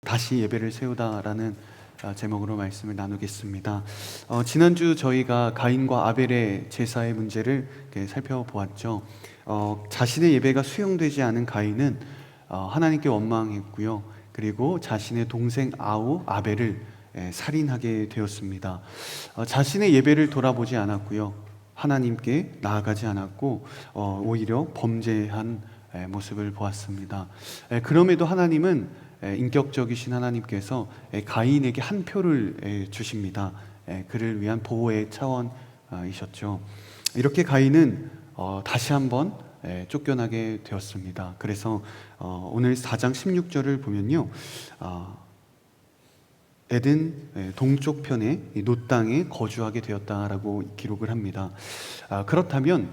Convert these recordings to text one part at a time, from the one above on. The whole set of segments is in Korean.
다시 예배를 세우다라는 제목으로 말씀을 나누겠습니다. 지난주 저희가 가인과 아벨의 제사의 문제를 살펴보았죠. 자신의 예배가 수용되지 않은 가인은 하나님께 원망했고요. 그리고 자신의 동생 아벨을 살인하게 되었습니다. 자신의 예배를 돌아보지 않았고요. 하나님께 나아가지 않았고 오히려 범죄한 모습을 보았습니다. 그럼에도 하나님은 인격적이신 하나님께서 가인에게 한 표를 주십니다. 그를 위한 보호의 차원이셨죠. 이렇게 가인은 다시 한번 쫓겨나게 되었습니다. 그래서 오늘 4장 16절을 보면요, 에덴 동쪽 편의 놋 땅에 거주하게 되었다라고 기록을 합니다. 그렇다면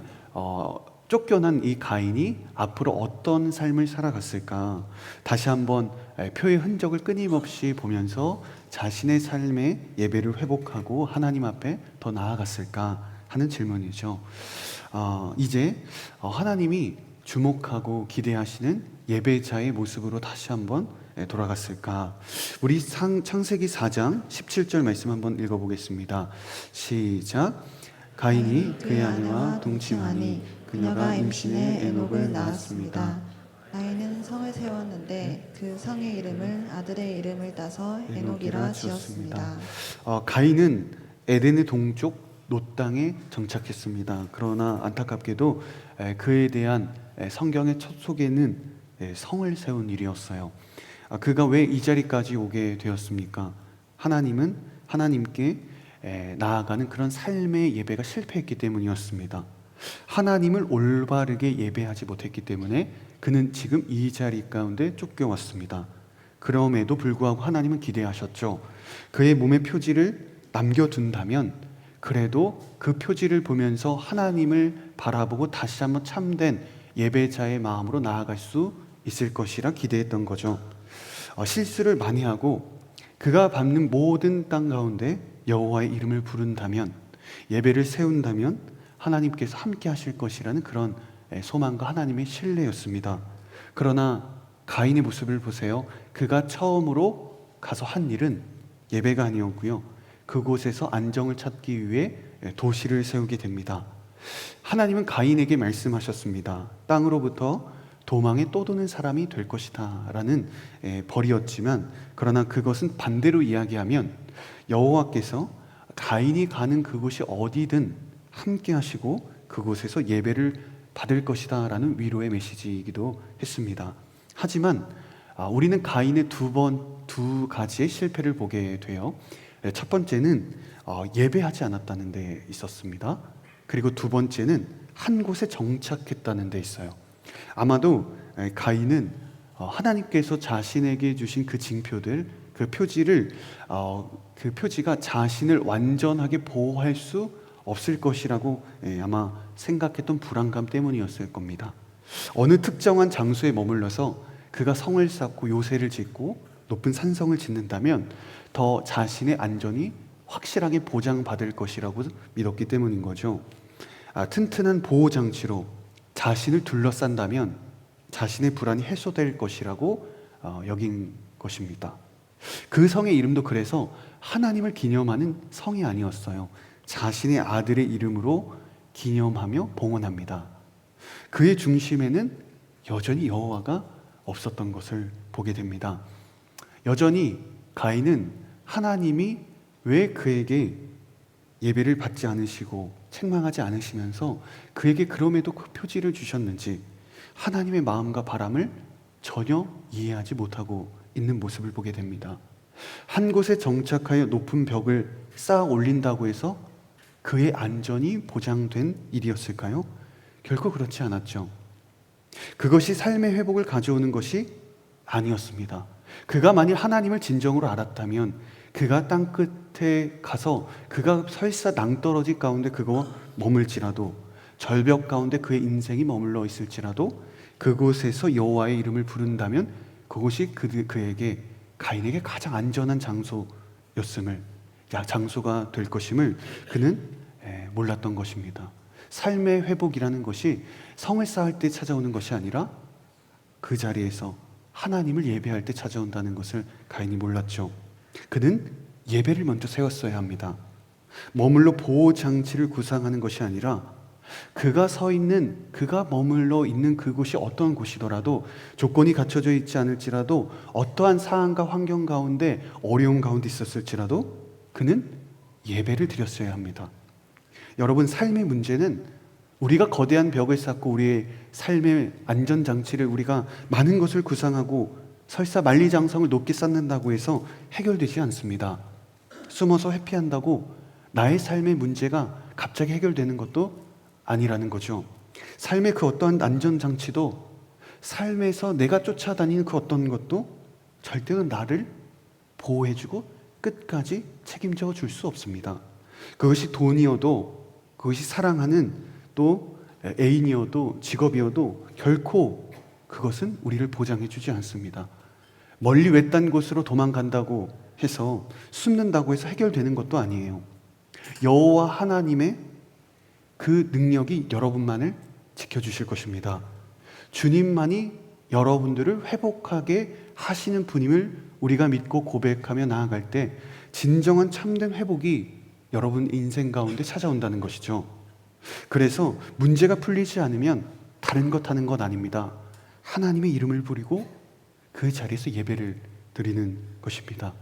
쫓겨난 이 가인이 앞으로 어떤 삶을 살아갔을까? 다시 한번 표의 흔적을 끊임없이 보면서 자신의 삶의 예배를 회복하고 하나님 앞에 더 나아갔을까 하는 질문이죠. 이제 하나님이 주목하고 기대하시는 예배자의 모습으로 다시 한번 돌아갔을까? 우리 창세기 4장 17절 말씀 한번 읽어보겠습니다. 시작. 가인이 그의 아내와 동침하니 그녀가 임신해 에녹을 낳았습니다. 가인은 성을 세웠는데 그 성의 이름을 아들의 이름을 따서 에녹이라 지었습니다. 가인은 에덴의 동쪽 놋 땅에 정착했습니다. 그러나 안타깝게도 그에 대한 성경의 첫 소개는 성을 세운 일이었어요. 그가 왜 이 자리까지 오게 되었습니까? 하나님은 하나님께 나아가는 그런 삶의 예배가 실패했기 때문이었습니다. 하나님을 올바르게 예배하지 못했기 때문에 그는 지금 이 자리 가운데 쫓겨왔습니다. 그럼에도 불구하고 하나님은 기대하셨죠. 그의 몸의 표지를 남겨둔다면 그래도 그 표지를 보면서 하나님을 바라보고 다시 한번 참된 예배자의 마음으로 나아갈 수 있을 것이라 기대했던 거죠. 실수를 많이 하고 그가 밟는 모든 땅 가운데 여호와의 이름을 부른다면, 예배를 세운다면 하나님께서 함께 하실 것이라는 그런 소망과 하나님의 신뢰였습니다. 그러나 가인의 모습을 보세요. 그가 처음으로 가서 한 일은 예배가 아니었고요. 그곳에서 안정을 찾기 위해 도시를 세우게 됩니다. 하나님은 가인에게 말씀하셨습니다. 땅으로부터 도망에 떠도는 사람이 될 것이다 라는 벌이었지만, 그러나 그것은 반대로 이야기하면 여호와께서 가인이 가는 그곳이 어디든 함께 하시고 그곳에서 예배를 받을 것이다 라는 위로의 메시지이기도 했습니다. 하지만 우리는 가인의 두 가지의 실패를 보게 돼요. 첫 번째는 예배하지 않았다는 데 있었습니다. 그리고 두 번째는 한 곳에 정착했다는 데 있어요. 아마도 가인은 하나님께서 자신에게 주신 그 징표들, 그 표지가 자신을 완전하게 보호할 수 없을 것이라고 아마 생각했던 불안감 때문이었을 겁니다. 어느 특정한 장소에 머물러서 그가 성을 쌓고 요새를 짓고 높은 산성을 짓는다면 더 자신의 안전이 확실하게 보장받을 것이라고 믿었기 때문인 거죠. 튼튼한 보호장치로 자신을 둘러싼다면 자신의 불안이 해소될 것이라고 여긴 것입니다. 그 성의 이름도 그래서 하나님을 기념하는 성이 아니었어요. 자신의 아들의 이름으로 기념하며 봉헌합니다. 그의 중심에는 여전히 여호와가 없었던 것을 보게 됩니다. 여전히 가인은 하나님이 왜 그에게 예배를 받지 않으시고 책망하지 않으시면서 그에게 그럼에도 그 표지를 주셨는지 하나님의 마음과 바람을 전혀 이해하지 못하고 있는 모습을 보게 됩니다. 한 곳에 정착하여 높은 벽을 쌓아 올린다고 해서 그의 안전이 보장된 일이었을까요? 결코 그렇지 않았죠. 그것이 삶의 회복을 가져오는 것이 아니었습니다. 그가 만일 하나님을 진정으로 알았다면 그가 땅 끝에 가서 그가 설사 낭떠러지 가운데 그거 머물지라도, 절벽 가운데 그의 인생이 머물러 있을지라도 그곳에서 여호와의 이름을 부른다면 그곳이 그에게, 가인에게 가장 안전한 장소가 될 것임을 그는 몰랐던 것입니다. 삶의 회복이라는 것이 성을 쌓을 때 찾아오는 것이 아니라 그 자리에서 하나님을 예배할 때 찾아온다는 것을 가인이 몰랐죠. 그는 예배를 먼저 세웠어야 합니다. 머물러 보호 장치를 구상하는 것이 아니라 그가 머물러 있는 그곳이 어떤 곳이더라도, 조건이 갖춰져 있지 않을지라도, 어떠한 상황과 환경 가운데 어려움 가운데 있었을지라도 그는 예배를 드렸어야 합니다. 여러분, 삶의 문제는 우리가 거대한 벽을 쌓고 우리의 삶의 안전장치를, 우리가 많은 것을 구상하고 설사 만리장성을 높게 쌓는다고 해서 해결되지 않습니다. 숨어서 회피한다고 나의 삶의 문제가 갑자기 해결되는 것도 아니라는 거죠. 삶의 그 어떠한 안전장치도, 삶에서 내가 쫓아다니는 그 어떤 것도 절대로 나를 보호해주고 끝까지 책임져 줄 수 없습니다. 그것이 돈이어도, 그것이 사랑하는 또 애인이어도, 직업이어도 결코 그것은 우리를 보장해주지 않습니다. 멀리 외딴 곳으로 도망간다고 해서, 숨는다고 해서 해결되는 것도 아니에요. 여호와 하나님의 그 능력이 여러분만을 지켜주실 것입니다. 주님만이 여러분들을 회복하게 하시는 분임을 우리가 믿고 고백하며 나아갈 때 진정한 참된 회복이 여러분 인생 가운데 찾아온다는 것이죠. 그래서 문제가 풀리지 않으면 다른 것 하는 것 아닙니다. 하나님의 이름을 부리고 그 자리에서 예배를 드리는 것입니다.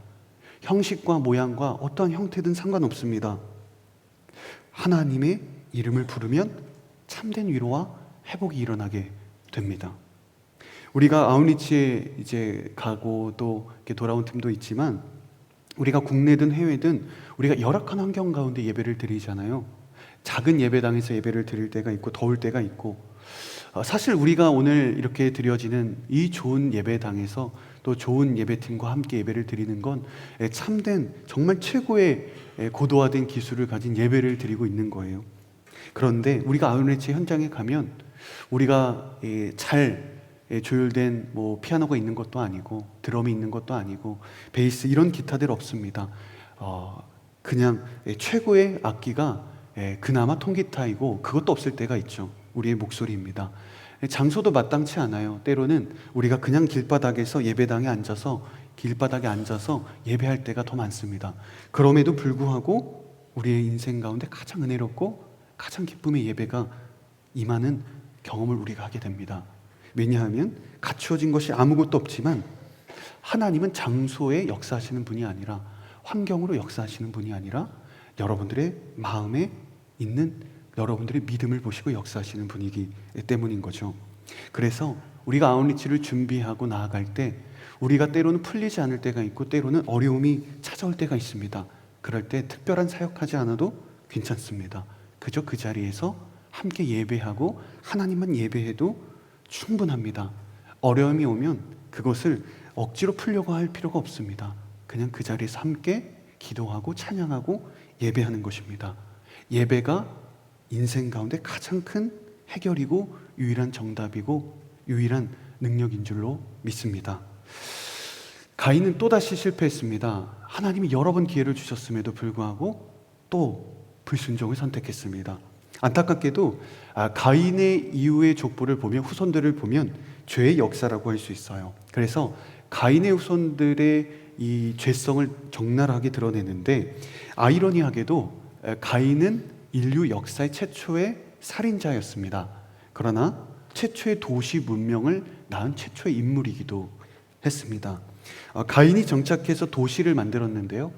형식과 모양과 어떠한 형태든 상관없습니다. 하나님의 이름을 부르면 참된 위로와 회복이 일어나게 됩니다. 우리가 아웃리치에 이제 가고 또 이렇게 돌아온 팀도 있지만, 우리가 국내든 해외든 우리가 열악한 환경 가운데 예배를 드리잖아요. 작은 예배당에서 예배를 드릴 때가 있고 더울 때가 있고, 사실 우리가 오늘 이렇게 드려지는 이 좋은 예배당에서 또 좋은 예배팀과 함께 예배를 드리는 건 참된 정말 최고의 고도화된 기술을 가진 예배를 드리고 있는 거예요. 그런데 우리가 아웃리치 현장에 가면 우리가 잘 조율된 뭐 피아노가 있는 것도 아니고, 드럼이 있는 것도 아니고, 베이스 이런 기타들 없습니다. 그냥 최고의 악기가 그나마 통기타이고, 그것도 없을 때가 있죠. 우리의 목소리입니다. 장소도 마땅치 않아요. 때로는 우리가 그냥 길바닥에 앉아서 예배할 때가 더 많습니다. 그럼에도 불구하고 우리의 인생 가운데 가장 은혜롭고 가장 기쁨의 예배가 임하는 경험을 우리가 하게 됩니다. 왜냐하면 갖추어진 것이 아무것도 없지만 하나님은 장소에 역사하시는 분이 아니라, 환경으로 역사하시는 분이 아니라 여러분들의 마음에 있는 여러분들의 믿음을 보시고 역사하시는 분이기 때문인 거죠. 그래서 우리가 아웃리치를 준비하고 나아갈 때 우리가 때로는 풀리지 않을 때가 있고, 때로는 어려움이 찾아올 때가 있습니다. 그럴 때 특별한 사역하지 않아도 괜찮습니다. 그저 그 자리에서 함께 예배하고 하나님만 예배해도 충분합니다. 어려움이 오면 그것을 억지로 풀려고 할 필요가 없습니다. 그냥 그 자리에서 함께 기도하고 찬양하고 예배하는 것입니다. 예배가 인생 가운데 가장 큰 해결이고 유일한 정답이고 유일한 능력인 줄로 믿습니다. 가인은 또다시 실패했습니다. 하나님이 여러 번 기회를 주셨음에도 불구하고 또 불순종을 선택했습니다. 안타깝게도 가인의 이후의 족보를 보면, 후손들을 보면 죄의 역사라고 할 수 있어요. 그래서 가인의 후손들의 이 죄성을 적나라하게 드러내는데, 아이러니하게도 가인은 인류 역사의 최초의 살인자였습니다. 그러나 최초의 도시 문명을 낳은 최초의 인물이기도 했습니다. 가인이 정착해서 도시를 만들었는데요,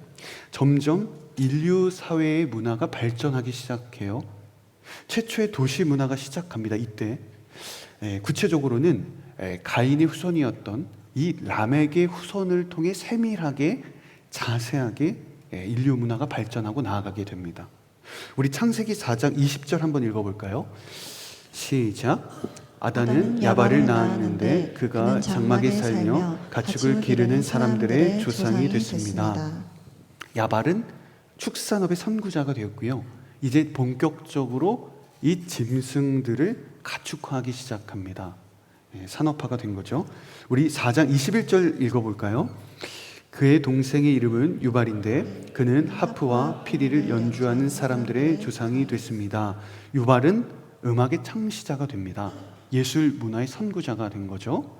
점점 인류 사회의 문화가 발전하기 시작해요. 최초의 도시 문화가 시작합니다. 이때 구체적으로는 가인의 후손이었던 이 람에게 후손을 통해 세밀하게 자세하게 인류 문화가 발전하고 나아가게 됩니다. 우리 창세기 4장 20절 한번 읽어볼까요? 시작. 아담은 야발을 낳았는데 그가 장막에 살며 가축을 기르는 사람들의 조상이 됐습니다. 야발은 축산업의 선구자가 되었고요, 이제 본격적으로 이 짐승들을 가축화하기 시작합니다. 산업화가 된 거죠. 우리 4장 21절 읽어볼까요? 그의 동생의 이름은 유발인데 그는 하프와 피리를 연주하는 사람들의 조상이 됐습니다. 유발은 음악의 창시자가 됩니다. 예술 문화의 선구자가 된 거죠.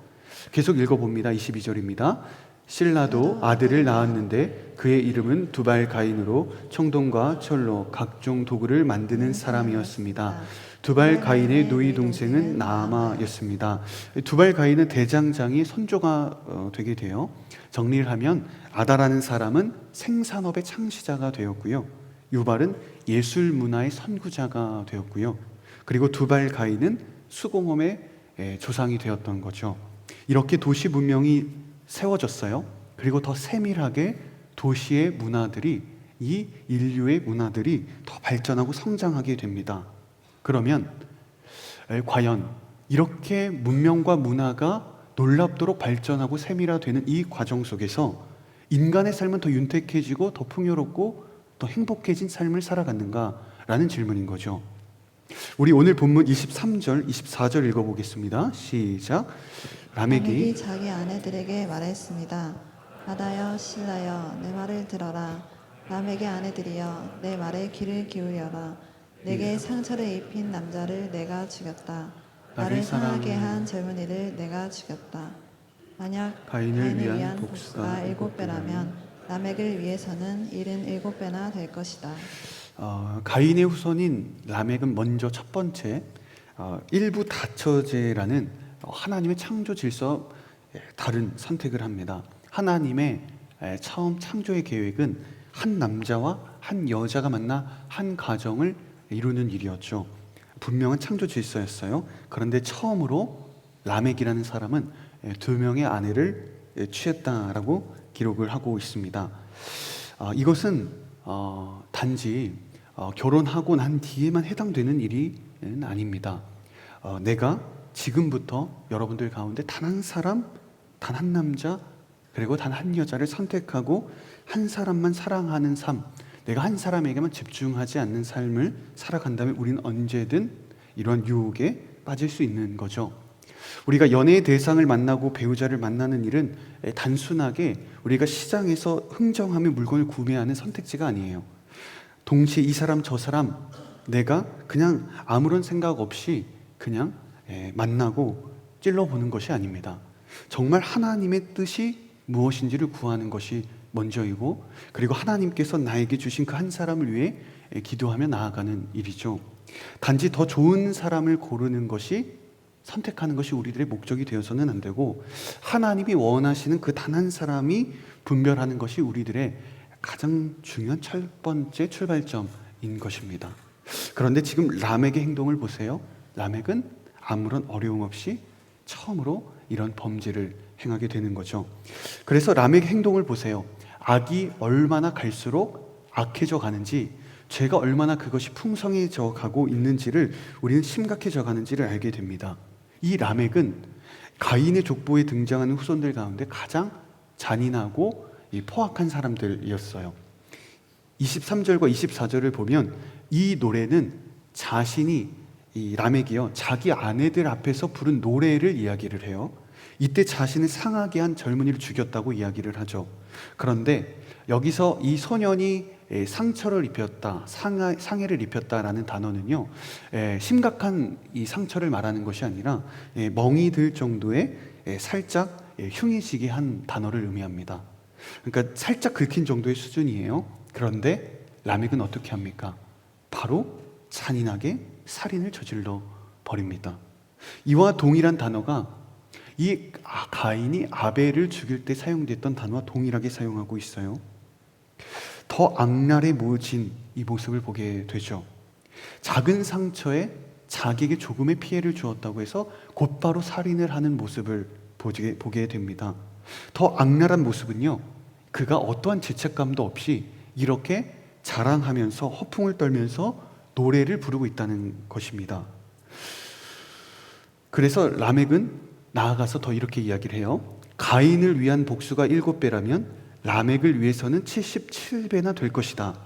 계속 읽어봅니다. 22절입니다. 실라도 아들을 낳았는데 그의 이름은 두발 가인으로 청동과 철로 각종 도구를 만드는 사람이었습니다. 두발 가인의 누이 동생은 나아마였습니다. 두발 가인은 대장장이 선조가 되게 돼요. 정리를 하면 아다라는 사람은 생산업의 창시자가 되었고요. 유발은 예술 문화의 선구자가 되었고요. 그리고 두발 가인은 수공업의 조상이 되었던 거죠. 이렇게 도시 문명이 세워졌어요. 그리고 더 세밀하게 도시의 문화들이, 이 인류의 문화들이 더 발전하고 성장하게 됩니다. 그러면 과연 이렇게 문명과 문화가 놀랍도록 발전하고 세밀화되는 이 과정 속에서 인간의 삶은 더 윤택해지고 더 풍요롭고 더 행복해진 삶을 살아갔는가라는 질문인 거죠. 우리 오늘 본문 23절, 24절 읽어보겠습니다. 시작. 라멕이 자기 아내들에게 말했습니다. 아다여 실라여 내 말을 들어라. 라멕의 아내들이여 내 말에 귀를 기울여라. 내게 상처를 입힌 남자를 내가 죽였다. 나를 상하게 한 젊은이를 내가 죽였다. 만약 가인을 위한 복수가 7배라면 라멕을 위해서는 77배나 될 것이다. 가인의 후손인 라멕은 먼저 첫 번째 일부 다처제라는 하나님의 창조 질서 다른 선택을 합니다. 하나님의 처음 창조의 계획은 한 남자와 한 여자가 만나 한 가정을 이루는 일이었죠. 분명한 창조 질서였어요. 그런데 처음으로 라멕이라는 사람은 2명의 아내를 취했다라고 기록을 하고 있습니다. 이것은 단지 결혼하고 난 뒤에만 해당되는 일이 아닙니다. 내가 지금부터 여러분들 가운데 단 한 사람, 단 한 남자, 그리고 단 한 여자를 선택하고 한 사람만 사랑하는 삶, 내가 한 사람에게만 집중하지 않는 삶을 살아간다면 우리는 언제든 이런 유혹에 빠질 수 있는 거죠. 우리가 연애의 대상을 만나고 배우자를 만나는 일은 단순하게 우리가 시장에서 흥정하며 물건을 구매하는 선택지가 아니에요. 동시에 이 사람 저 사람 내가 그냥 아무런 생각 없이 그냥 만나고 찔러보는 것이 아닙니다. 정말 하나님의 뜻이 무엇인지를 구하는 것이 먼저이고, 그리고 하나님께서 나에게 주신 그 한 사람을 위해 기도하며 나아가는 일이죠. 단지 더 좋은 사람을 고르는 것이, 선택하는 것이 우리들의 목적이 되어서는 안 되고, 하나님이 원하시는 그 단 한 사람이 분별하는 것이 우리들의 가장 중요한 첫 번째 출발점인 것입니다. 그런데 지금 라멕의 행동을 보세요. 라멕은 아무런 어려움 없이 처음으로 이런 범죄를 행하게 되는 거죠. 그래서 라멕의 행동을 보세요. 악이 얼마나 갈수록 악해져 가는지, 죄가 얼마나 그것이 풍성해져 가고 있는지를 우리는 심각해져 가는지를 알게 됩니다. 이 라멕은 가인의 족보에 등장하는 후손들 가운데 가장 잔인하고 포악한 사람들이었어요. 23절과 24절을 보면 이 노래는 자신이, 이 라멕이요, 자기 아내들 앞에서 부른 노래를 이야기를 해요. 이때 자신을 상하게 한 젊은이를 죽였다고 이야기를 하죠. 그런데 여기서 이 소년이 상처를 입혔다, 상해를 입혔다라는 단어는요, 심각한 이 상처를 말하는 것이 아니라 멍이 들 정도의 살짝 흉이 지게 한 단어를 의미합니다. 그러니까 살짝 긁힌 정도의 수준이에요. 그런데 라멕은 어떻게 합니까? 바로 잔인하게 살인을 저질러 버립니다. 이와 동일한 단어가 이 가인이 아벨을 죽일 때 사용됐던 단어와 동일하게 사용하고 있어요. 더 악랄에 무어진 이 모습을 보게 되죠. 작은 상처에 자기에게 조금의 피해를 주었다고 해서 곧바로 살인을 하는 모습을 보게 됩니다. 더 악랄한 모습은요, 그가 어떠한 죄책감도 없이 이렇게 자랑하면서 허풍을 떨면서 노래를 부르고 있다는 것입니다. 그래서 라멕은 나아가서 더 이렇게 이야기를 해요. 가인을 위한 복수가 7배라면 라멕을 위해서는 77배나 될 것이다.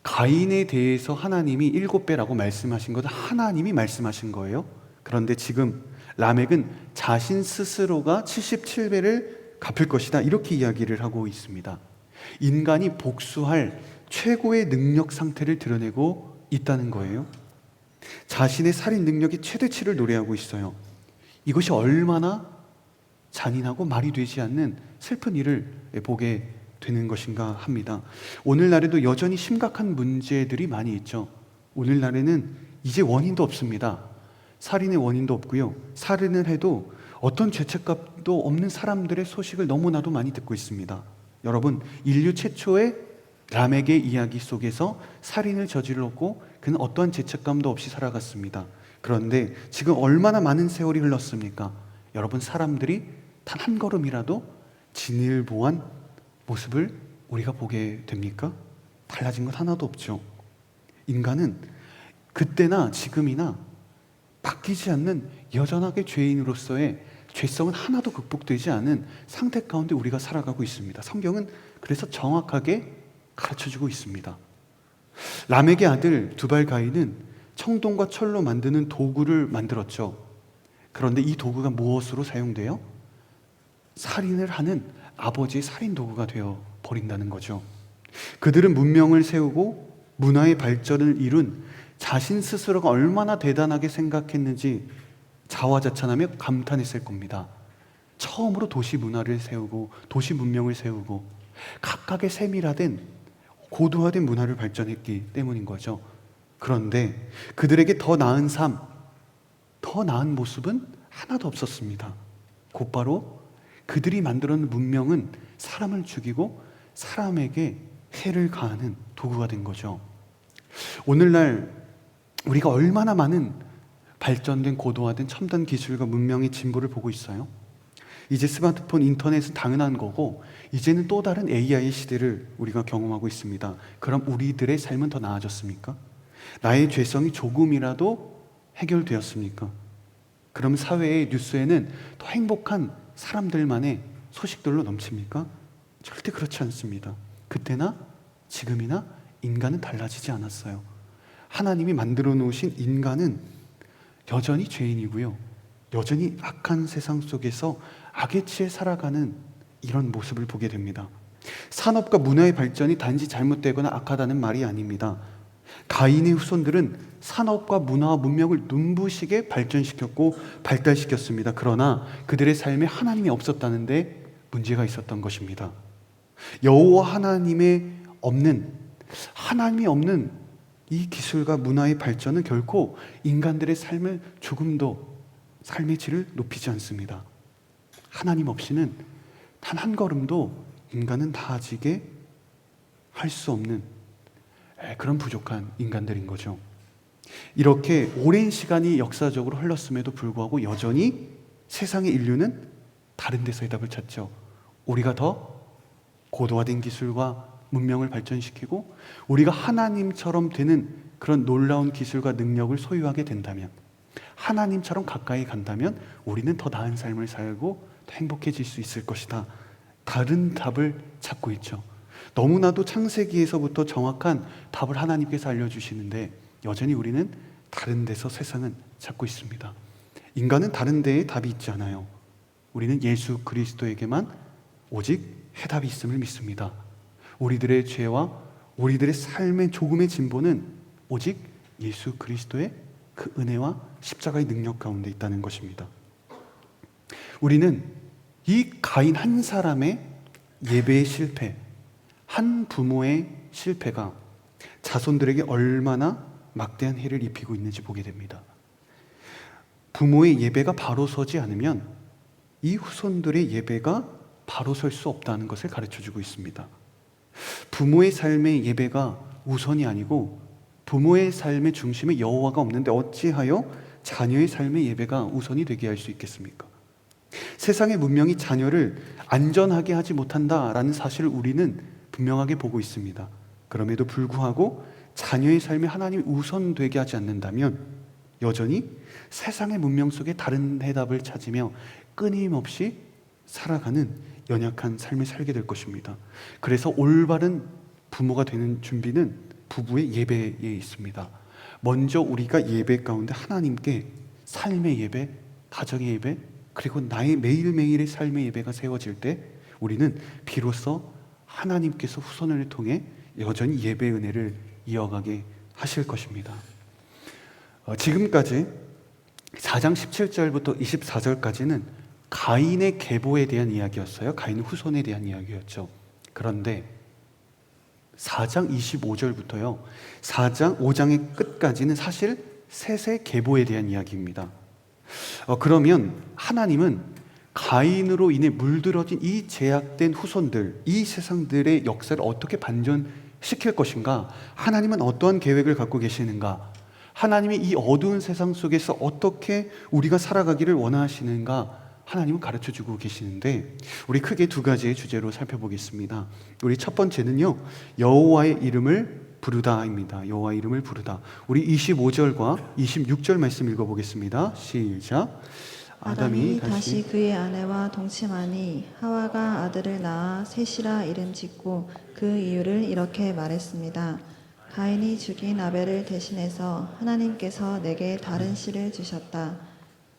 가인에 대해서 하나님이 7배라고 말씀하신 것은 하나님이 말씀하신 거예요. 그런데 지금 라멕은 자신 스스로가 77배를 갚을 것이다, 이렇게 이야기를 하고 있습니다. 인간이 복수할 최고의 능력 상태를 드러내고 있다는 거예요. 자신의 살인 능력이 최대치를 노래하고 있어요. 이것이 얼마나 잔인하고 말이 되지 않는 슬픈 일을 보게 되는 것인가 합니다. 오늘날에도 여전히 심각한 문제들이 많이 있죠. 오늘날에는 이제 원인도 없습니다. 살인의 원인도 없고요. 살인을 해도 어떤 죄책감도 없는 사람들의 소식을 너무나도 많이 듣고 있습니다. 여러분, 인류 최초의 라멕의 이야기 속에서 살인을 저질렀고 그는 어떠한 죄책감도 없이 살아갔습니다. 그런데 지금 얼마나 많은 세월이 흘렀습니까? 여러분, 사람들이 단 한 걸음이라도 진일보한 모습을 우리가 보게 됩니까? 달라진 것 하나도 없죠. 인간은 그때나 지금이나 바뀌지 않는 여전하게 죄인으로서의 죄성은 하나도 극복되지 않은 상태 가운데 우리가 살아가고 있습니다. 성경은 그래서 정확하게 가르쳐주고 있습니다. 라멕의 아들 두발 가인은 청동과 철로 만드는 도구를 만들었죠. 그런데 이 도구가 무엇으로 사용돼요? 살인을 하는 아버지의 살인 도구가 되어 버린다는 거죠. 그들은 문명을 세우고 문화의 발전을 이룬 자신 스스로가 얼마나 대단하게 생각했는지 자화자찬하며 감탄했을 겁니다. 처음으로 도시 문화를 세우고 도시 문명을 세우고 각각의 세밀화된 고도화된 문화를 발전했기 때문인 거죠. 그런데 그들에게 더 나은 삶, 더 나은 모습은 하나도 없었습니다. 곧바로 그들이 만들어 놓은 문명은 사람을 죽이고 사람에게 해를 가하는 도구가 된 거죠. 오늘날 우리가 얼마나 많은 발전된 고도화된 첨단 기술과 문명의 진보를 보고 있어요. 이제 스마트폰, 인터넷은 당연한 거고 이제는 또 다른 AI의 시대를 우리가 경험하고 있습니다. 그럼 우리들의 삶은 더 나아졌습니까? 나의 죄성이 조금이라도 해결되었습니까? 그럼 사회의 뉴스에는 더 행복한 사람들만의 소식들로 넘칩니까? 절대 그렇지 않습니다. 그때나 지금이나 인간은 달라지지 않았어요. 하나님이 만들어 놓으신 인간은 여전히 죄인이고요. 여전히 악한 세상 속에서 악에 취해 살아가는 이런 모습을 보게 됩니다. 산업과 문화의 발전이 단지 잘못되거나 악하다는 말이 아닙니다. 가인의 후손들은 산업과 문화와 문명을 눈부시게 발전시켰고 발달시켰습니다. 그러나 그들의 삶에 하나님이 없었다는데 문제가 있었던 것입니다. 여호와 하나님이 없는 이 기술과 문화의 발전은 결코 인간들의 삶을 조금도 삶의 질을 높이지 않습니다. 하나님 없이는 단 한 걸음도 인간은 나아지게 할 수 없는 그런 부족한 인간들인 거죠. 이렇게 오랜 시간이 역사적으로 흘렀음에도 불구하고 여전히 세상의 인류는 다른 데서 해답을 찾죠. 우리가 더 고도화된 기술과 문명을 발전시키고 우리가 하나님처럼 되는 그런 놀라운 기술과 능력을 소유하게 된다면, 하나님처럼 가까이 간다면 우리는 더 나은 삶을 살고 더 행복해질 수 있을 것이다. 다른 답을 찾고 있죠. 너무나도 창세기에서부터 정확한 답을 하나님께서 알려주시는데 여전히 우리는 다른 데서 세상은 찾고 있습니다. 인간은 다른 데에 답이 있지 않아요. 우리는 예수 그리스도에게만 오직 해답이 있음을 믿습니다. 우리들의 죄와 우리들의 삶의 조금의 진보는 오직 예수 그리스도의 그 은혜와 십자가의 능력 가운데 있다는 것입니다. 우리는 이 가인 한 사람의 예배의 실패, 한 부모의 실패가 자손들에게 얼마나 막대한 해를 입히고 있는지 보게 됩니다. 부모의 예배가 바로 서지 않으면 이 후손들의 예배가 바로 설 수 없다는 것을 가르쳐주고 있습니다. 부모의 삶의 예배가 우선이 아니고 부모의 삶의 중심에 여호와가 없는데 어찌하여 자녀의 삶의 예배가 우선이 되게 할 수 있겠습니까? 세상의 문명이 자녀를 안전하게 하지 못한다라는 사실을 우리는 분명하게 보고 있습니다. 그럼에도 불구하고 자녀의 삶에 하나님이 우선되게 하지 않는다면 여전히 세상의 문명 속에 다른 해답을 찾으며 끊임없이 살아가는 연약한 삶을 살게 될 것입니다. 그래서 올바른 부모가 되는 준비는 부부의 예배에 있습니다. 먼저 우리가 예배 가운데 하나님께 삶의 예배, 가정의 예배, 그리고 나의 매일매일의 삶의 예배가 세워질 때 우리는 비로소 하나님께서 후손을 통해 여전히 예배의 은혜를 이어가게 하실 것입니다. 지금까지 4장 17절부터 24절까지는 가인의 계보에 대한 이야기였어요. 가인 후손에 대한 이야기였죠. 그런데 4장 25절부터요. 4장 5장의 끝까지는 사실 셋의 계보에 대한 이야기입니다. 그러면 하나님은 가인으로 인해 물들어진 이 제약된 후손들, 이 세상들의 역사를 어떻게 반전시킬 것인가? 하나님은 어떠한 계획을 갖고 계시는가? 하나님이 이 어두운 세상 속에서 어떻게 우리가 살아가기를 원하시는가? 하나님은 가르쳐주고 계시는데, 우리 크게 두 가지의 주제로 살펴보겠습니다. 우리 첫 번째는요, 여호와의 이름을 부르다입니다. 여호와의 이름을 부르다. 우리 25절과 26절 말씀 읽어보겠습니다. 시작. 아담이 다시 그의 아내와 동침하니 하와가 아들을 낳아 셋이라 이름 짓고 그 이유를 이렇게 말했습니다. 가인이 죽인 아벨을 대신해서 하나님께서 내게 다른 씨를 주셨다.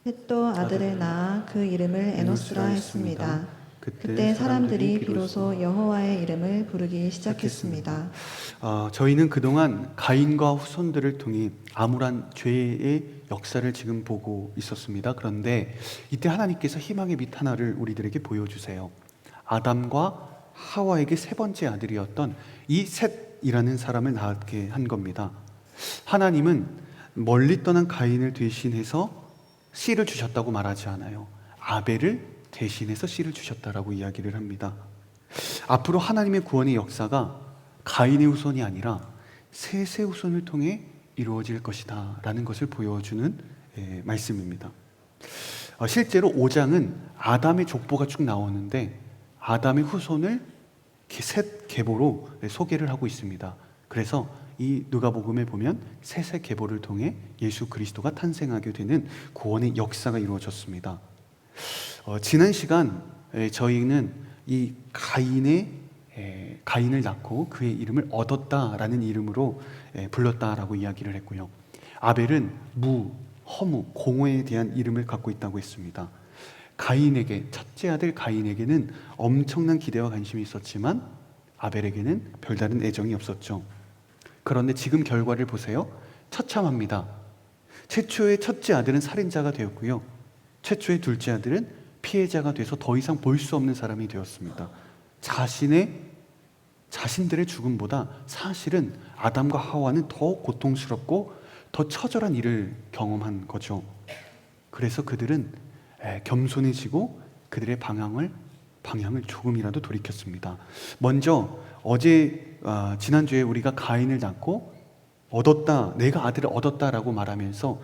셋도 아들을 낳아 그 이름을 에노스라 했습니다. 그때 사람들이 비로소 여호와의 이름을 부르기 시작했습니다. 저희는 그동안 가인과 후손들을 통해 암울한 죄의 역사를 지금 보고 있었습니다. 그런데 이때 하나님께서 희망의 빛 하나를 우리들에게 보여주세요. 아담과 하와에게 세 번째 아들이었던 이 셋이라는 사람을 낳게 한 겁니다. 하나님은 멀리 떠난 가인을 대신해서 씨를 주셨다고 말하지 않아요. 아벨을 대신해서 씨를 주셨다라고 이야기를 합니다. 앞으로 하나님의 구원의 역사가 가인의 후손이 아니라 셋의 후손을 통해 이루어질 것이다 라는 것을 보여주는 말씀입니다. 실제로 5장은 아담의 족보가 쭉 나오는데 아담의 후손을 셋 계보로 소개를 하고 있습니다. 그래서 이 누가복음에 보면 셋의 계보를 통해 예수 그리스도가 탄생하게 되는 구원의 역사가 이루어졌습니다. 지난 시간 저희는 이 가인을 낳고 그의 이름을 얻었다라는 이름으로 불렀다라고 이야기를 했고요. 아벨은 허무, 공허에 대한 이름을 갖고 있다고 했습니다. 가인에게, 첫째 아들 가인에게는 엄청난 기대와 관심이 있었지만 아벨에게는 별다른 애정이 없었죠. 그런데 지금 결과를 보세요. 처참합니다. 최초의 첫째 아들은 살인자가 되었고요. 최초의 둘째 아들은 피해자가 돼서 더 이상 볼 수 없는 사람이 되었습니다. 자신들의 죽음보다 사실은 아담과 하와는 더 고통스럽고 더 처절한 일을 경험한 거죠. 그래서 그들은 겸손해지고 그들의 방향을 조금이라도 돌이켰습니다. 먼저 지난주에 우리가 가인을 낳고 얻었다, 내가 아들을 얻었다라고 말하면서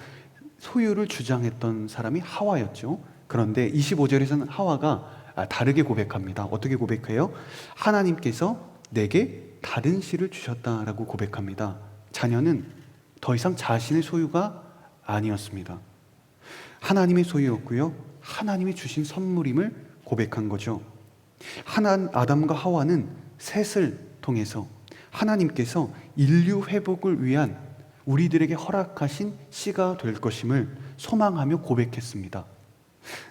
소유를 주장했던 사람이 하와였죠. 그런데 25절에서는 하와가 다르게 고백합니다. 어떻게 고백해요? 하나님께서 내게 다른 씨를 주셨다라고 고백합니다. 자녀는 더 이상 자신의 소유가 아니었습니다. 하나님의 소유였고요. 하나님이 주신 선물임을 고백한 거죠. 아담과 하와는 셋을 통해서 하나님께서 인류 회복을 위한 우리들에게 허락하신 씨가 될 것임을 소망하며 고백했습니다.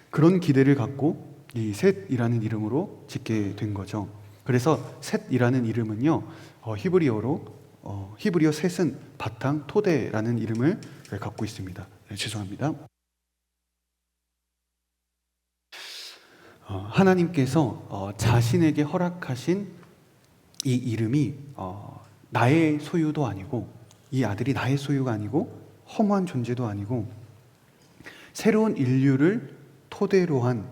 그런 기대를 갖고 이 셋이라는 이름으로 짓게 된 거죠. 그래서 셋이라는 이름은요, 히브리어 셋은 바탕, 토대라는 이름을 갖고 있습니다. 죄송합니다. 하나님께서 자신에게 허락하신 이 이름이 나의 소유도 아니고, 이 아들이 나의 소유가 아니고 허무한 존재도 아니고, 새로운 인류를 토대로 한,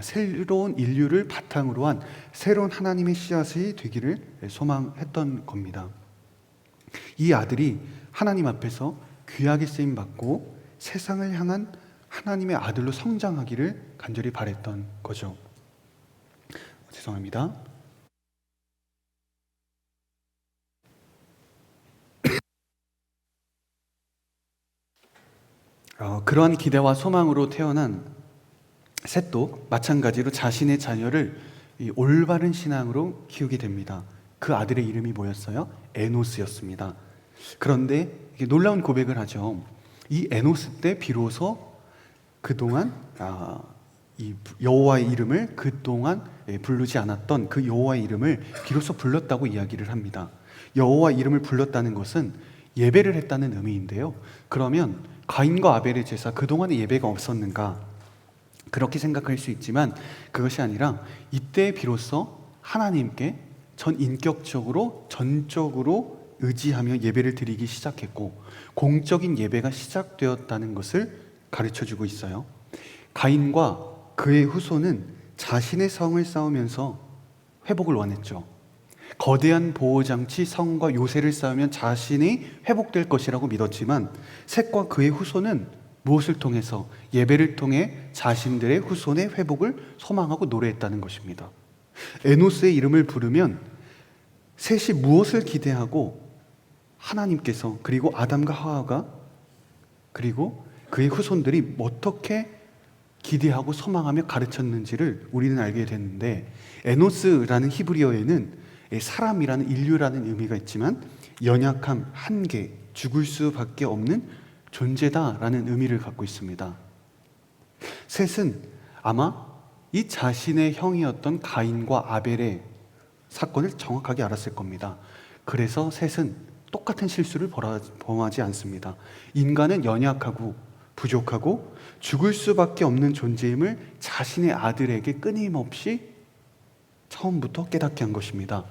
새로운 인류를 바탕으로 한 새로운 하나님의 씨앗이 되기를 소망했던 겁니다. 이 아들이 하나님 앞에서 귀하게 쓰임 받고 세상을 향한 하나님의 아들로 성장하기를 간절히 바랬던 거죠. 죄송합니다. 그러한 기대와 소망으로 태어난 셋도 마찬가지로 자신의 자녀를 이 올바른 신앙으로 키우게 됩니다. 그 아들의 이름이 뭐였어요? 에노스였습니다. 그런데 이게 놀라운 고백을 하죠. 이 에노스 때 비로소 그동안 이 여호와의 이름을 그동안 부르지 않았던 그 여호와의 이름을 비로소 불렀다고 이야기를 합니다. 여호와 이름을 불렀다는 것은 예배를 했다는 의미인데요. 그러면 가인과 아벨의 제사, 그동안에 예배가 없었는가? 그렇게 생각할 수 있지만 그것이 아니라 이때 비로소 하나님께 전 인격적으로 전적으로 의지하며 예배를 드리기 시작했고 공적인 예배가 시작되었다는 것을 가르쳐주고 있어요. 가인과 그의 후손은 자신의 성을 쌓으면서 회복을 원했죠. 거대한 보호장치 성과 요새를 쌓으면 자신이 회복될 것이라고 믿었지만 셋과 그의 후손은 무엇을 통해서? 예배를 통해 자신들의 후손의 회복을 소망하고 노래했다는 것입니다. 에노스의 이름을 부르면 셋이 무엇을 기대하고 하나님께서 그리고 아담과 하와가 그리고 그의 후손들이 어떻게 기대하고 소망하며 가르쳤는지를 우리는 알게 됐는데, 에노스라는 히브리어에는 사람이라는 인류라는 의미가 있지만 연약함, 한계, 죽을 수밖에 없는 존재다라는 의미를 갖고 있습니다. 셋은 아마 이 자신의 형이었던 가인과 아벨의 사건을 정확하게 알았을 겁니다. 그래서 셋은 똑같은 실수를 범하지 않습니다. 인간은 연약하고 부족하고 죽을 수밖에 없는 존재임을 자신의 아들에게 끊임없이 처음부터 깨닫게 한 것입니다.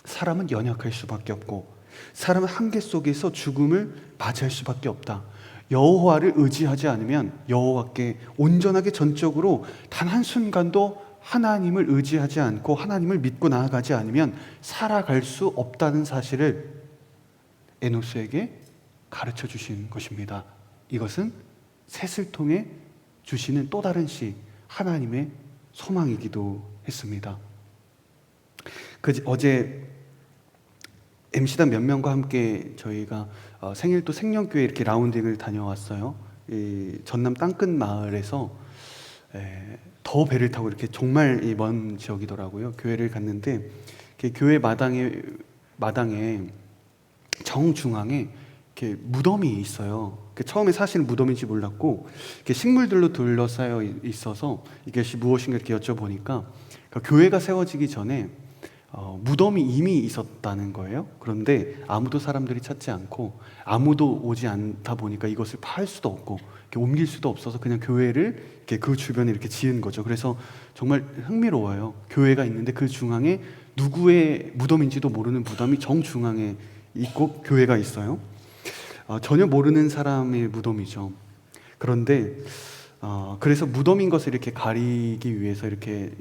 사람은 연약할 수밖에 없고 사람은 한계 속에서 죽음을 맞이할 수밖에 없다. 여호와를 의지하지 않으면, 여호와께 온전하게 전적으로 단 한순간도 하나님을 의지하지 않고 하나님을 믿고 나아가지 않으면 살아갈 수 없다는 사실을 에노스에게 가르쳐 주신 것입니다. 이것은 셋을 통해 주시는 또 다른 시, 하나님의 소망이기도 했습니다. 어제 MC단 몇 명과 함께 저희가 생일도 생명교회 이렇게 라운딩을 다녀왔어요. 이 전남 땅끝 마을에서 더 배를 타고 이렇게 정말 먼 지역이더라고요. 교회를 갔는데 교회 마당에 정중앙에 이렇게 무덤이 있어요. 처음에 사실 무덤인지 몰랐고 이렇게 식물들로 둘러싸여 있어서 이것이 무엇인가 이렇게 여쭤보니까 교회가 세워지기 전에 무덤이 이미 있었다는 거예요. 그런데 아무도 사람들이 찾지 않고 아무도 오지 않다 보니까 이것을 팔 수도 없고 이렇게 옮길 수도 없어서 그냥 교회를 이렇게 그 주변에 이렇게 지은 거죠. 그래서 정말 흥미로워요. 교회가 있는데 그 중앙에 누구의 무덤인지도 모르는 무덤이 정중앙에 있고 교회가 있어요. 전혀 모르는 사람의 무덤이죠. 그런데 그래서 무덤인 것을 이렇게 가리기 위해서 이렇게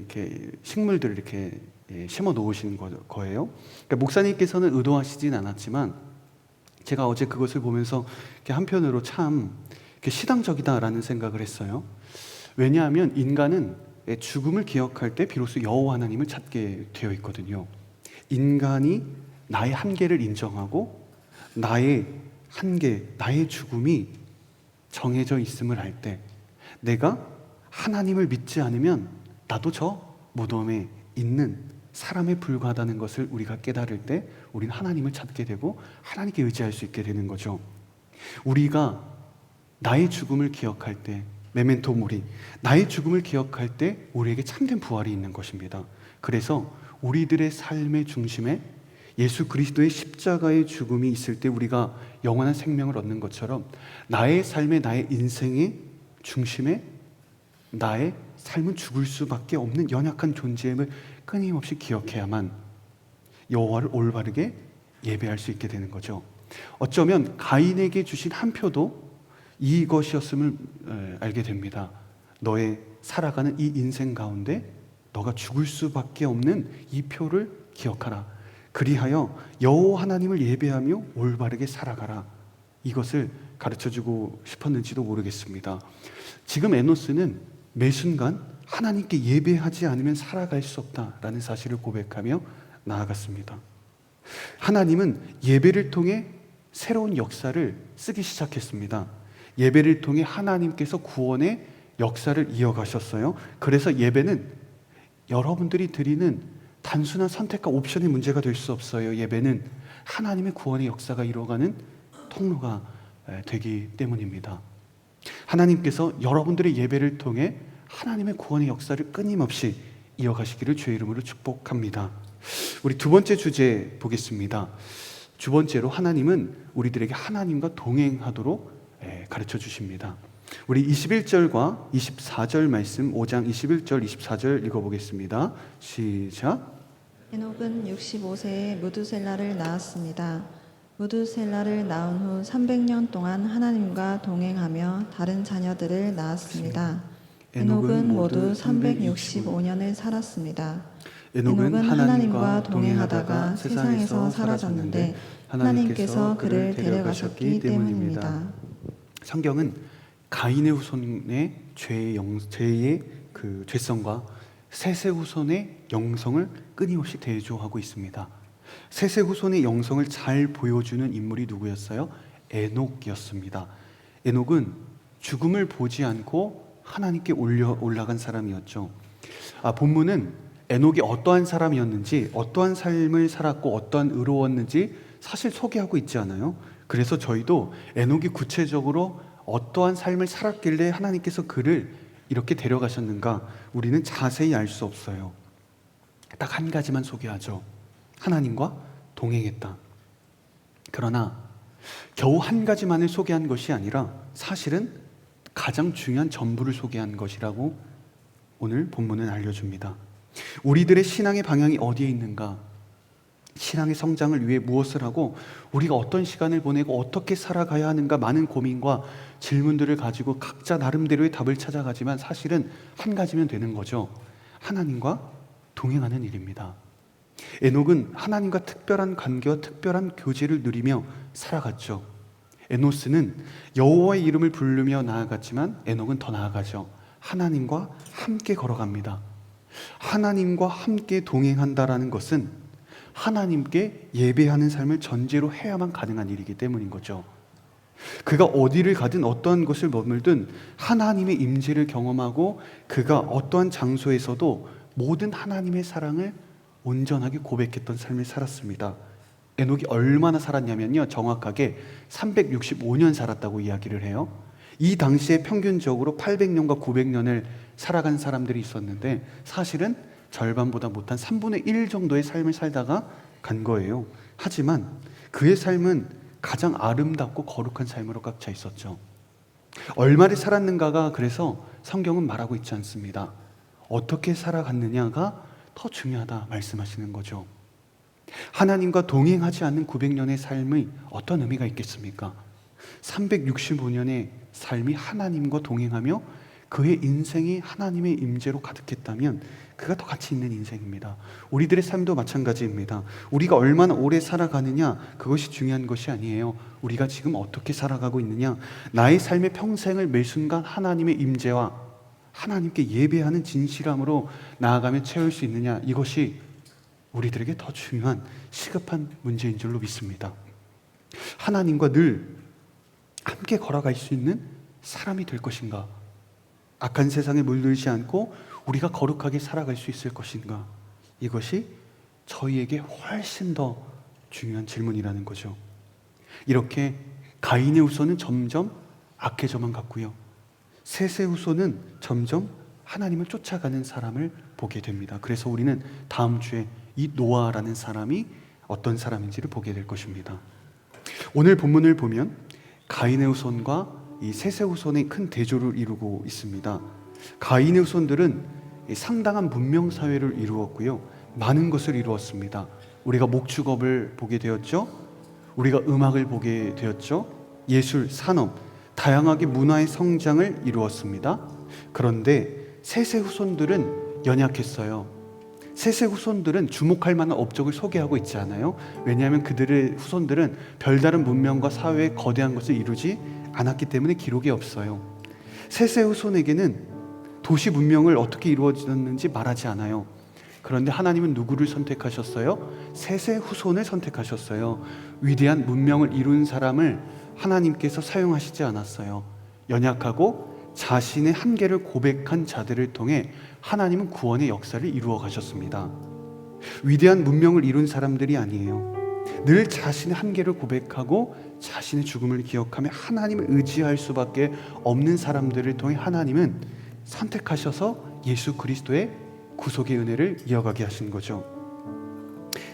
식물들을 이렇게 심어 놓으신 거예요. 그러니까 목사님께서는 의도하시진 않았지만 제가 어제 그것을 보면서 한편으로 참 시당적이다라는 생각을 했어요. 왜냐하면 인간은 죽음을 기억할 때 비로소 여호와 하나님을 찾게 되어 있거든요. 인간이 나의 한계를 인정하고 나의 한계, 나의 죽음이 정해져 있음을 알 때 내가 하나님을 믿지 않으면 나도 저 무덤에 있는 사람에 불과하다는 것을 우리가 깨달을 때 우리는 하나님을 찾게 되고 하나님께 의지할 수 있게 되는 거죠. 우리가 나의 죽음을 기억할 때, 메멘토 모리, 나의 죽음을 기억할 때 우리에게 참된 부활이 있는 것입니다. 그래서 우리들의 삶의 중심에 예수 그리스도의 십자가의 죽음이 있을 때 우리가 영원한 생명을 얻는 것처럼 나의 삶의, 나의 인생의 중심에 나의 삶은 죽을 수밖에 없는 연약한 존재임을 끊임없이 기억해야만 여호와를 올바르게 예배할 수 있게 되는 거죠. 어쩌면 가인에게 주신 한 표도 이것이었음을 알게 됩니다. 너의 살아가는 이 인생 가운데 너가 죽을 수밖에 없는 이 표를 기억하라. 그리하여 여호와 하나님을 예배하며 올바르게 살아가라. 이것을 가르쳐주고 싶었는지도 모르겠습니다. 지금 에노스는 매 순간 하나님께 예배하지 않으면 살아갈 수 없다라는 사실을 고백하며 나아갔습니다. 하나님은 예배를 통해 새로운 역사를 쓰기 시작했습니다. 예배를 통해 하나님께서 구원의 역사를 이어가셨어요. 그래서 예배는 여러분들이 드리는 단순한 선택과 옵션의 문제가 될 수 없어요. 예배는 하나님의 구원의 역사가 이루어가는 통로가 되기 때문입니다. 하나님께서 여러분들의 예배를 통해 하나님의 구원의 역사를 끊임없이 이어가시기를 주의 이름으로 축복합니다. 우리 두 번째 주제 보겠습니다. 두 번째로 하나님은 우리들에게 하나님과 동행하도록 가르쳐 주십니다. 우리 21절과 24절 말씀 5장 21절 24절 읽어보겠습니다. 시작. 에녹은 65세에 무두셀라를 낳았습니다. 무두셀라를 낳은 후 300년 동안 하나님과 동행하며 다른 자녀들을 낳았습니다. 에녹은 모두 365년을 살았습니다. 에녹은 하나님과 동행하다가 세상에서 사라졌는데 하나님께서 그를 데려가셨기 때문입니다. 성경은 가인의 후손의 죄의 그 죄성과 셋의 후손의 영성을 끊임없이 대조하고 있습니다. 셋의 후손의 영성을 잘 보여주는 인물이 누구였어요? 에녹이었습니다. 에녹은 죽음을 보지 않고 하나님께 올라간 사람이었죠. 본문은 에녹이 어떠한 사람이었는지, 어떠한 삶을 살았고 어떠한 의로웠는지 사실 소개하고 있지 않아요. 그래서 저희도 에녹이 구체적으로 어떠한 삶을 살았길래 하나님께서 그를 이렇게 데려가셨는가 우리는 자세히 알 수 없어요. 딱 한 가지만 소개하죠. 하나님과 동행했다. 그러나 겨우 한 가지만을 소개한 것이 아니라 사실은 가장 중요한 전부를 소개한 것이라고 오늘 본문은 알려줍니다. 우리들의 신앙의 방향이 어디에 있는가? 신앙의 성장을 위해 무엇을 하고 우리가 어떤 시간을 보내고 어떻게 살아가야 하는가 많은 고민과 질문들을 가지고 각자 나름대로의 답을 찾아가지만 사실은 한 가지면 되는 거죠. 하나님과 동행하는 일입니다. 에녹은 하나님과 특별한 관계와 특별한 교제를 누리며 살아갔죠. 에노스는 여호와의 이름을 부르며 나아갔지만 에녹은 더 나아가죠. 하나님과 함께 걸어갑니다. 하나님과 함께 동행한다라는 것은 하나님께 예배하는 삶을 전제로 해야만 가능한 일이기 때문인 거죠. 그가 어디를 가든 어떠한 곳을 머물든 하나님의 임재를 경험하고 그가 어떠한 장소에서도 모든 하나님의 사랑을 온전하게 고백했던 삶을 살았습니다. 에녹이 얼마나 살았냐면요, 정확하게 365년 살았다고 이야기를 해요. 이 당시에 평균적으로 800년과 900년을 살아간 사람들이 있었는데 사실은 절반보다 못한 3분의 1 정도의 삶을 살다가 간 거예요. 하지만 그의 삶은 가장 아름답고 거룩한 삶으로 꽉 차 있었죠. 얼마를 살았는가가 그래서 성경은 말하고 있지 않습니다. 어떻게 살아갔느냐가 더 중요하다 말씀하시는 거죠. 하나님과 동행하지 않는 900년의 삶이 어떤 의미가 있겠습니까? 365년의 삶이 하나님과 동행하며 그의 인생이 하나님의 임재로 가득했다면 그가 더 가치 있는 인생입니다. 우리들의 삶도 마찬가지입니다. 우리가 얼마나 오래 살아가느냐 그것이 중요한 것이 아니에요. 우리가 지금 어떻게 살아가고 있느냐, 나의 삶의 평생을 매 순간 하나님의 임재와 하나님께 예배하는 진실함으로 나아가며 채울 수 있느냐, 이것이 우리들에게 더 중요한 시급한 문제인 줄로 믿습니다. 하나님과 늘 함께 걸어갈 수 있는 사람이 될 것인가? 악한 세상에 물들지 않고 우리가 거룩하게 살아갈 수 있을 것인가? 이것이 저희에게 훨씬 더 중요한 질문이라는 거죠. 이렇게 가인의 후손은 점점 악해져만 갔고요, 셋의 후손은 점점 하나님을 쫓아가는 사람을 보게 됩니다. 그래서 우리는 다음 주에 이 노아라는 사람이 어떤 사람인지를 보게 될 것입니다. 오늘 본문을 보면 가인의 후손과 이 셋의 후손의 큰 대조를 이루고 있습니다. 가인의 후손들은 상당한 문명 사회를 이루었고요, 많은 것을 이루었습니다. 우리가 목축업을 보게 되었죠. 우리가 음악을 보게 되었죠. 예술, 산업, 다양하게 문화의 성장을 이루었습니다. 그런데 셋의 후손들은 연약했어요. 셋의 후손들은 주목할 만한 업적을 소개하고 있지 않아요. 왜냐하면 그들의 후손들은 별다른 문명과 사회에 거대한 것을 이루지 않았기 때문에 기록이 없어요. 셋의 후손에게는 도시 문명을 어떻게 이루어졌는지 말하지 않아요. 그런데 하나님은 누구를 선택하셨어요? 셋의 후손을 선택하셨어요. 위대한 문명을 이룬 사람을 하나님께서 사용하시지 않았어요. 연약하고 자신의 한계를 고백한 자들을 통해 하나님은 구원의 역사를 이루어 가셨습니다. 위대한 문명을 이룬 사람들이 아니에요. 늘 자신의 한계를 고백하고 자신의 죽음을 기억하며 하나님을 의지할 수밖에 없는 사람들을 통해 하나님은 선택하셔서 예수 그리스도의 구속의 은혜를 이어가게 하신 거죠.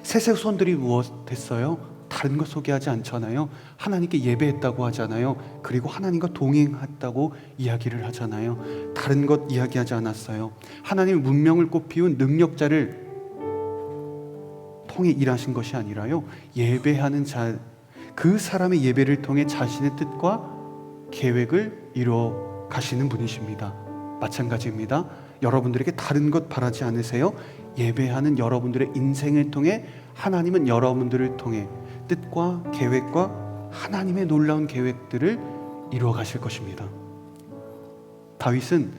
셋의 후손들이 무엇 했어요? 다른 것 소개하지 않잖아요. 하나님께 예배했다고 하잖아요. 그리고 하나님과 동행했다고 이야기를 하잖아요. 다른 것 이야기하지 않았어요. 하나님 문명을 꽃피운 능력자를 통해 일하신 것이 아니라요, 예배하는 자, 그 사람의 예배를 통해 자신의 뜻과 계획을 이루어 가시는 분이십니다. 마찬가지입니다. 여러분들에게 다른 것 바라지 않으세요? 예배하는 여러분들의 인생을 통해 하나님은 여러분들을 통해 뜻과 계획과 하나님의 놀라운 계획들을 이루어 가실 것입니다. 다윗은,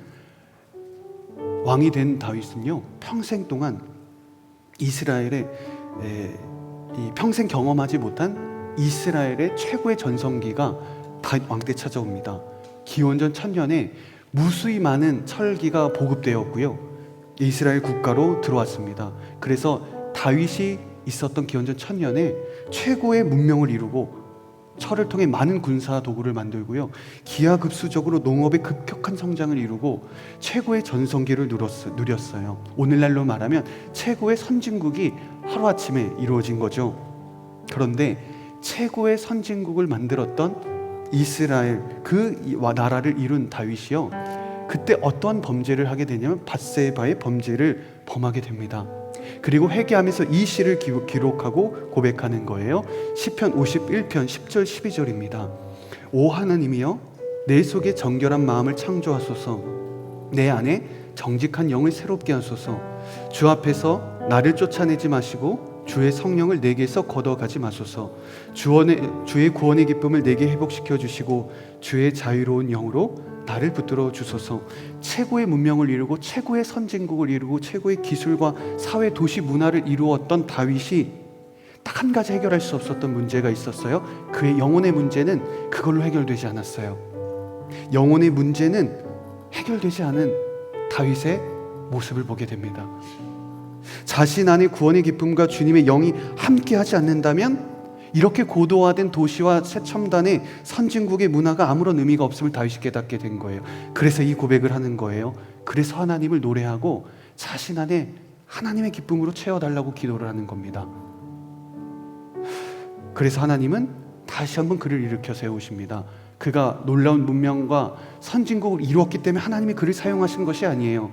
왕이 된 다윗은요, 평생 동안 이스라엘의 평생 경험하지 못한 이스라엘의 최고의 전성기가 다윗 왕 때 찾아옵니다. 기원전 1000년에 무수히 많은 철기가 보급되었고요, 이스라엘 국가로 들어왔습니다. 그래서 다윗이 있었던 기원전 1000년에 최고의 문명을 이루고 철을 통해 많은 군사 도구를 만들고요, 기하급수적으로 농업의 급격한 성장을 이루고 최고의 전성기를 누렸어요. 오늘날로 말하면 최고의 선진국이 하루아침에 이루어진 거죠. 그런데 최고의 선진국을 만들었던 이스라엘, 그 나라를 이룬 다윗이요, 그때 어떠한 범죄를 하게 되냐면 밧세바의 범죄를 범하게 됩니다. 그리고 회개하면서 이 시를 기록하고 고백하는 거예요. 시편 51편 10절 12절입니다. 오 하나님이여, 내 속에 정결한 마음을 창조하소서. 내 안에 정직한 영을 새롭게 하소서. 주 앞에서 나를 쫓아내지 마시고 주의 성령을 내게서 걷어가지 마소서. 주의 구원의 기쁨을 내게 회복시켜 주시고 주의 자유로운 영으로 나를 붙들어 주소서. 최고의 문명을 이루고 최고의 선진국을 이루고 최고의 기술과 사회 도시 문화를 이루었던 다윗이 딱 한 가지 해결할 수 없었던 문제가 있었어요. 그의 영혼의 문제는 그걸로 해결되지 않았어요. 영혼의 문제는 해결되지 않은 다윗의 모습을 보게 됩니다. 자신 안에 구원의 기쁨과 주님의 영이 함께하지 않는다면 이렇게 고도화된 도시와 최첨단의 선진국의 문화가 아무런 의미가 없음을 다윗이 깨닫게 된 거예요. 그래서 이 고백을 하는 거예요. 그래서 하나님을 노래하고 자신 안에 하나님의 기쁨으로 채워달라고 기도를 하는 겁니다. 그래서 하나님은 다시 한번 그를 일으켜 세우십니다. 그가 놀라운 문명과 선진국을 이루었기 때문에 하나님이 그를 사용하신 것이 아니에요.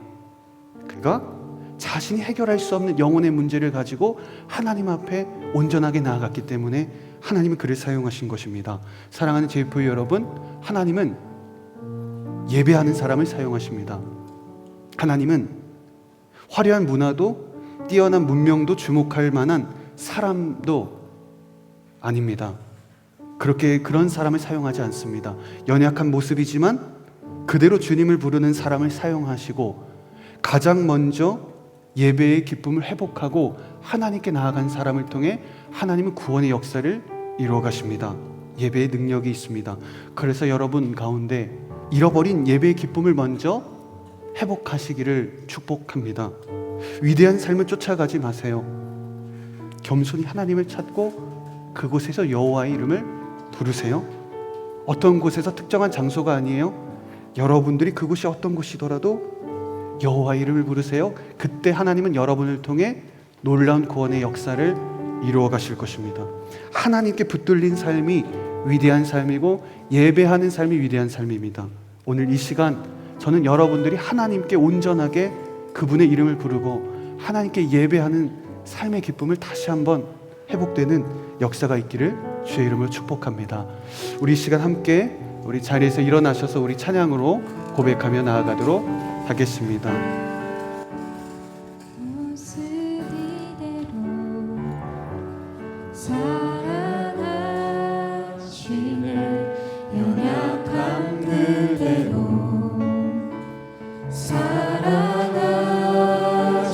그가 자신이 해결할 수 없는 영혼의 문제를 가지고 하나님 앞에 온전하게 나아갔기 때문에 하나님은 그를 사용하신 것입니다. 사랑하는 JFO 여러분, 하나님은 예배하는 사람을 사용하십니다. 하나님은 화려한 문화도 뛰어난 문명도 주목할 만한 사람도 아닙니다. 그런 사람을 사용하지 않습니다. 연약한 모습이지만 그대로 주님을 부르는 사람을 사용하시고, 가장 먼저 예배의 기쁨을 회복하고 하나님께 나아간 사람을 통해 하나님은 구원의 역사를 이루어 가십니다. 예배의 능력이 있습니다. 그래서 여러분 가운데 잃어버린 예배의 기쁨을 먼저 회복하시기를 축복합니다. 위대한 삶을 쫓아가지 마세요. 겸손히 하나님을 찾고 그곳에서 여호와의 이름을 부르세요. 어떤 곳에서 특정한 장소가 아니에요. 여러분들이 그곳이 어떤 곳이더라도 여호와의 이름을 부르세요. 그때 하나님은 여러분을 통해 놀라운 구원의 역사를 이루어 가실 것입니다. 하나님께 붙들린 삶이 위대한 삶이고 예배하는 삶이 위대한 삶입니다. 오늘 이 시간 저는 여러분들이 하나님께 온전하게 그분의 이름을 부르고 하나님께 예배하는 삶의 기쁨을 다시 한번 회복되는 역사가 있기를 주의 이름으로 축복합니다. 우리 이 시간 함께 우리 자리에서 일어나셔서 우리 찬양으로 고백하며 나아가도록 하겠습니다. 모습 이대로 사랑하시네, 연약함 그대로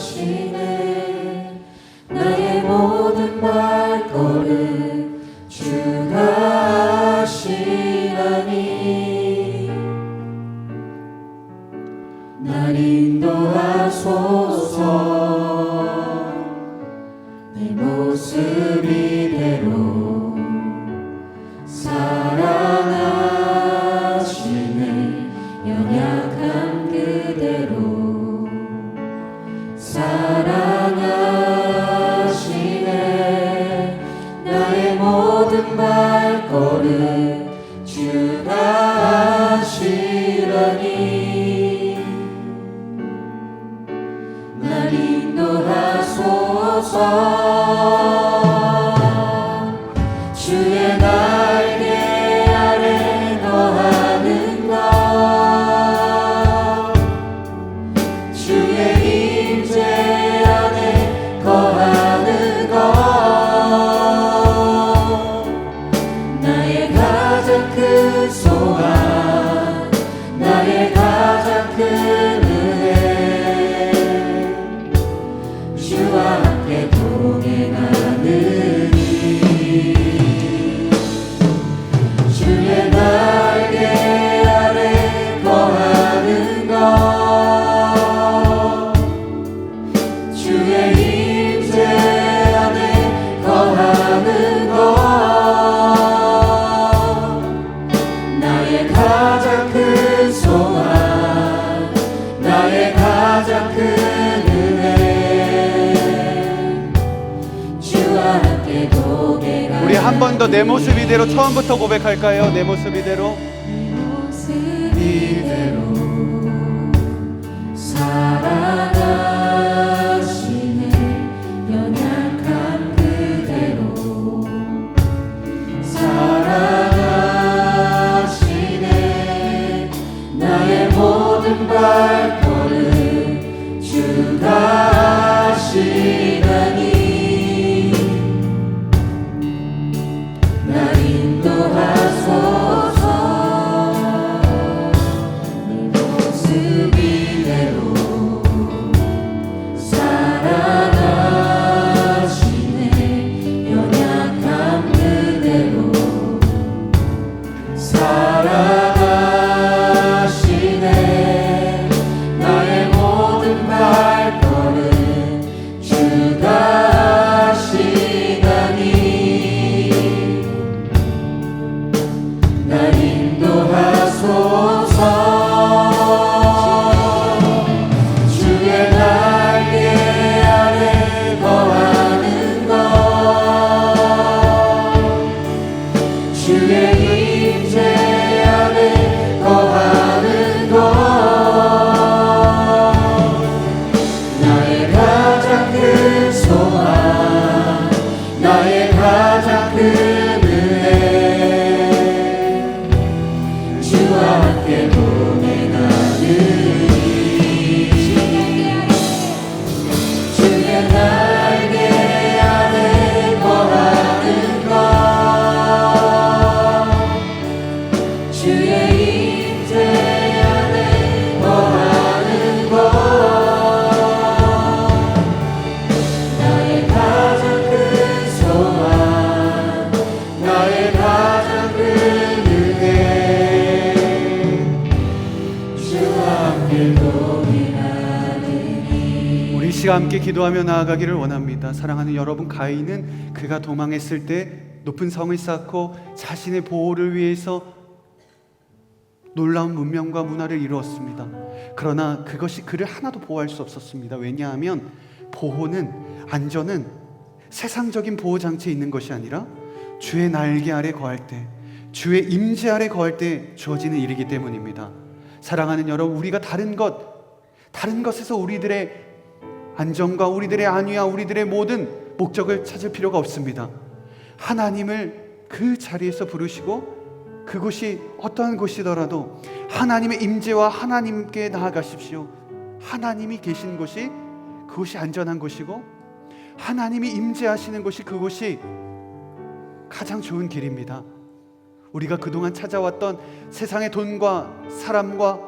사랑하시네. 나의 모든 발걸음 주가 하시나니 날 인도하소서. 내 모습 이대로 사랑하시네, 연약함 그대로 사랑하시네. 나의 모습 주의 날개 아래 거하는 것 주의 임재 안에 거하는 것 나의 가장 큰 소망 나의 가장 큰 은혜 주와 함께 동행하느니 주의 날개 아래 거하는 것 주의 임재 안에 거하는 것 나의 가장 큰 소망 나의 가장 큰 은혜 주와 함께 동행하는 우리 한 번 더 내 모습 이대로 처음부터 고백할까요? 내 모습 이대로. 모습 이대로 사랑하시네 연약함 그대로 사랑하시네 나의 모든 발걸음 주가 하시다니 날 인도하소서 내 모습 이대로 사랑하시네 연약함 그대로 사랑하시네 나의 모든 발걸음 주가 하시다니 날 인도하소서 주의 날개 아래 거하는 것 주의 임재 안에 거하는 것 나의 가장 큰 소망 나의 가장 큰 은혜 주와 함께 동행하느니 주의 날개 아래 거하는 것 주의 임재 안에 거하는 것 나의 가장 큰 소망 나의 가장 큰 은혜 주와 함께 동행하느니 우리 시간 함께 기도하며 나아가기를 원합니다. 사랑하는 여러분, 가인은 그가 도망했을 때 높은 성을 쌓고 자신의 보호를 위해서 놀라운 문명과 문화를 이루었습니다. 그러나 그것이 그를 하나도 보호할 수 없었습니다. 왜냐하면 보호는, 안전은 세상적인 보호 장치에 있는 것이 아니라 주의 날개 아래 거할 때, 주의 임재 아래 거할 때 주어지는 일이기 때문입니다. 사랑하는 여러분, 우리가 다른 것에서 우리들의 안정과 우리들의 안위와 우리들의 모든 목적을 찾을 필요가 없습니다. 하나님을 그 자리에서 부르시고 그곳이 어떠한 곳이더라도 하나님의 임재와 하나님께 나아가십시오. 하나님이 계신 곳이 그곳이 안전한 곳이고 하나님이 임재하시는 곳이 그곳이 가장 좋은 길입니다. 우리가 그동안 찾아왔던 세상의 돈과 사람과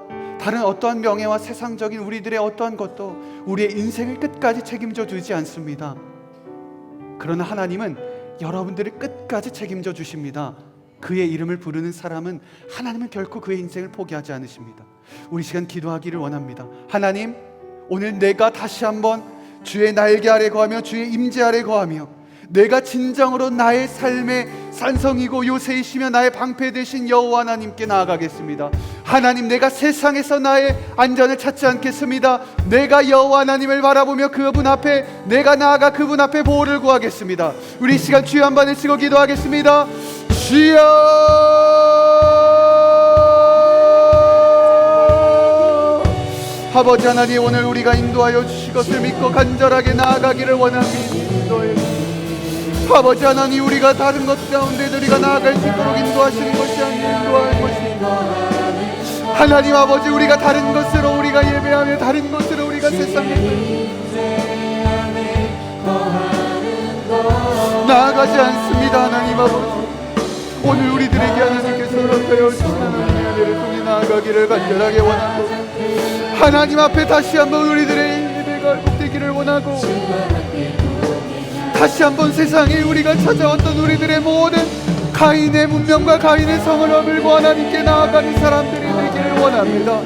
다른 어떠한 명예와 세상적인 우리들의 어떠한 것도 우리의 인생을 끝까지 책임져 주지 않습니다. 그러나 하나님은 여러분들을 끝까지 책임져 주십니다. 그의 이름을 부르는 사람은 하나님은 결코 그의 인생을 포기하지 않으십니다. 우리 시간 기도하기를 원합니다. 하나님, 오늘 내가 다시 한번 주의 날개 아래 거하며 주의 임재 아래 거하며 내가 진정으로 나의 삶의 산성이고 요새이시며 나의 방패 되신 여호와 하나님께 나아가겠습니다. 하나님, 내가 세상에서 나의 안전을 찾지 않겠습니다. 내가 여호와 하나님을 바라보며 그분 앞에 내가 나아가 그분 앞에 보호를 구하겠습니다. 우리 시간 주여 한 번을 쓰고 기도하겠습니다. 주여, 아버지 하나님, 오늘 우리가 인도하여 주실 것을 믿고 간절하게 나아가기를 원합니다. 인도하여 주시옵소서. 아버지 하나님, 우리가 다른 것 가운데 우리가 나아갈 수 있도록 인도하시는 것이 아니라 인도할 것입니다. 하나님 아버지, 우리가 다른 것으로 우리가 예배하며 다른 것으로 우리가 세상에 나아가지 않습니다. 하나님 아버지, 오늘 우리들에게 하나님께서 허락하여 주신 하나님의 은혜를 통해 나아가기를 간절하게 원하고, 하나님 앞에 다시 한번 우리들의 예배가 회복되기를 원하고, 다시 한번 세상에 우리가 찾아왔던 우리들의 모든 가인의 문명과 가인의 성을 어물고 하나님께 나아가는 사람들이 되기를 원합니다.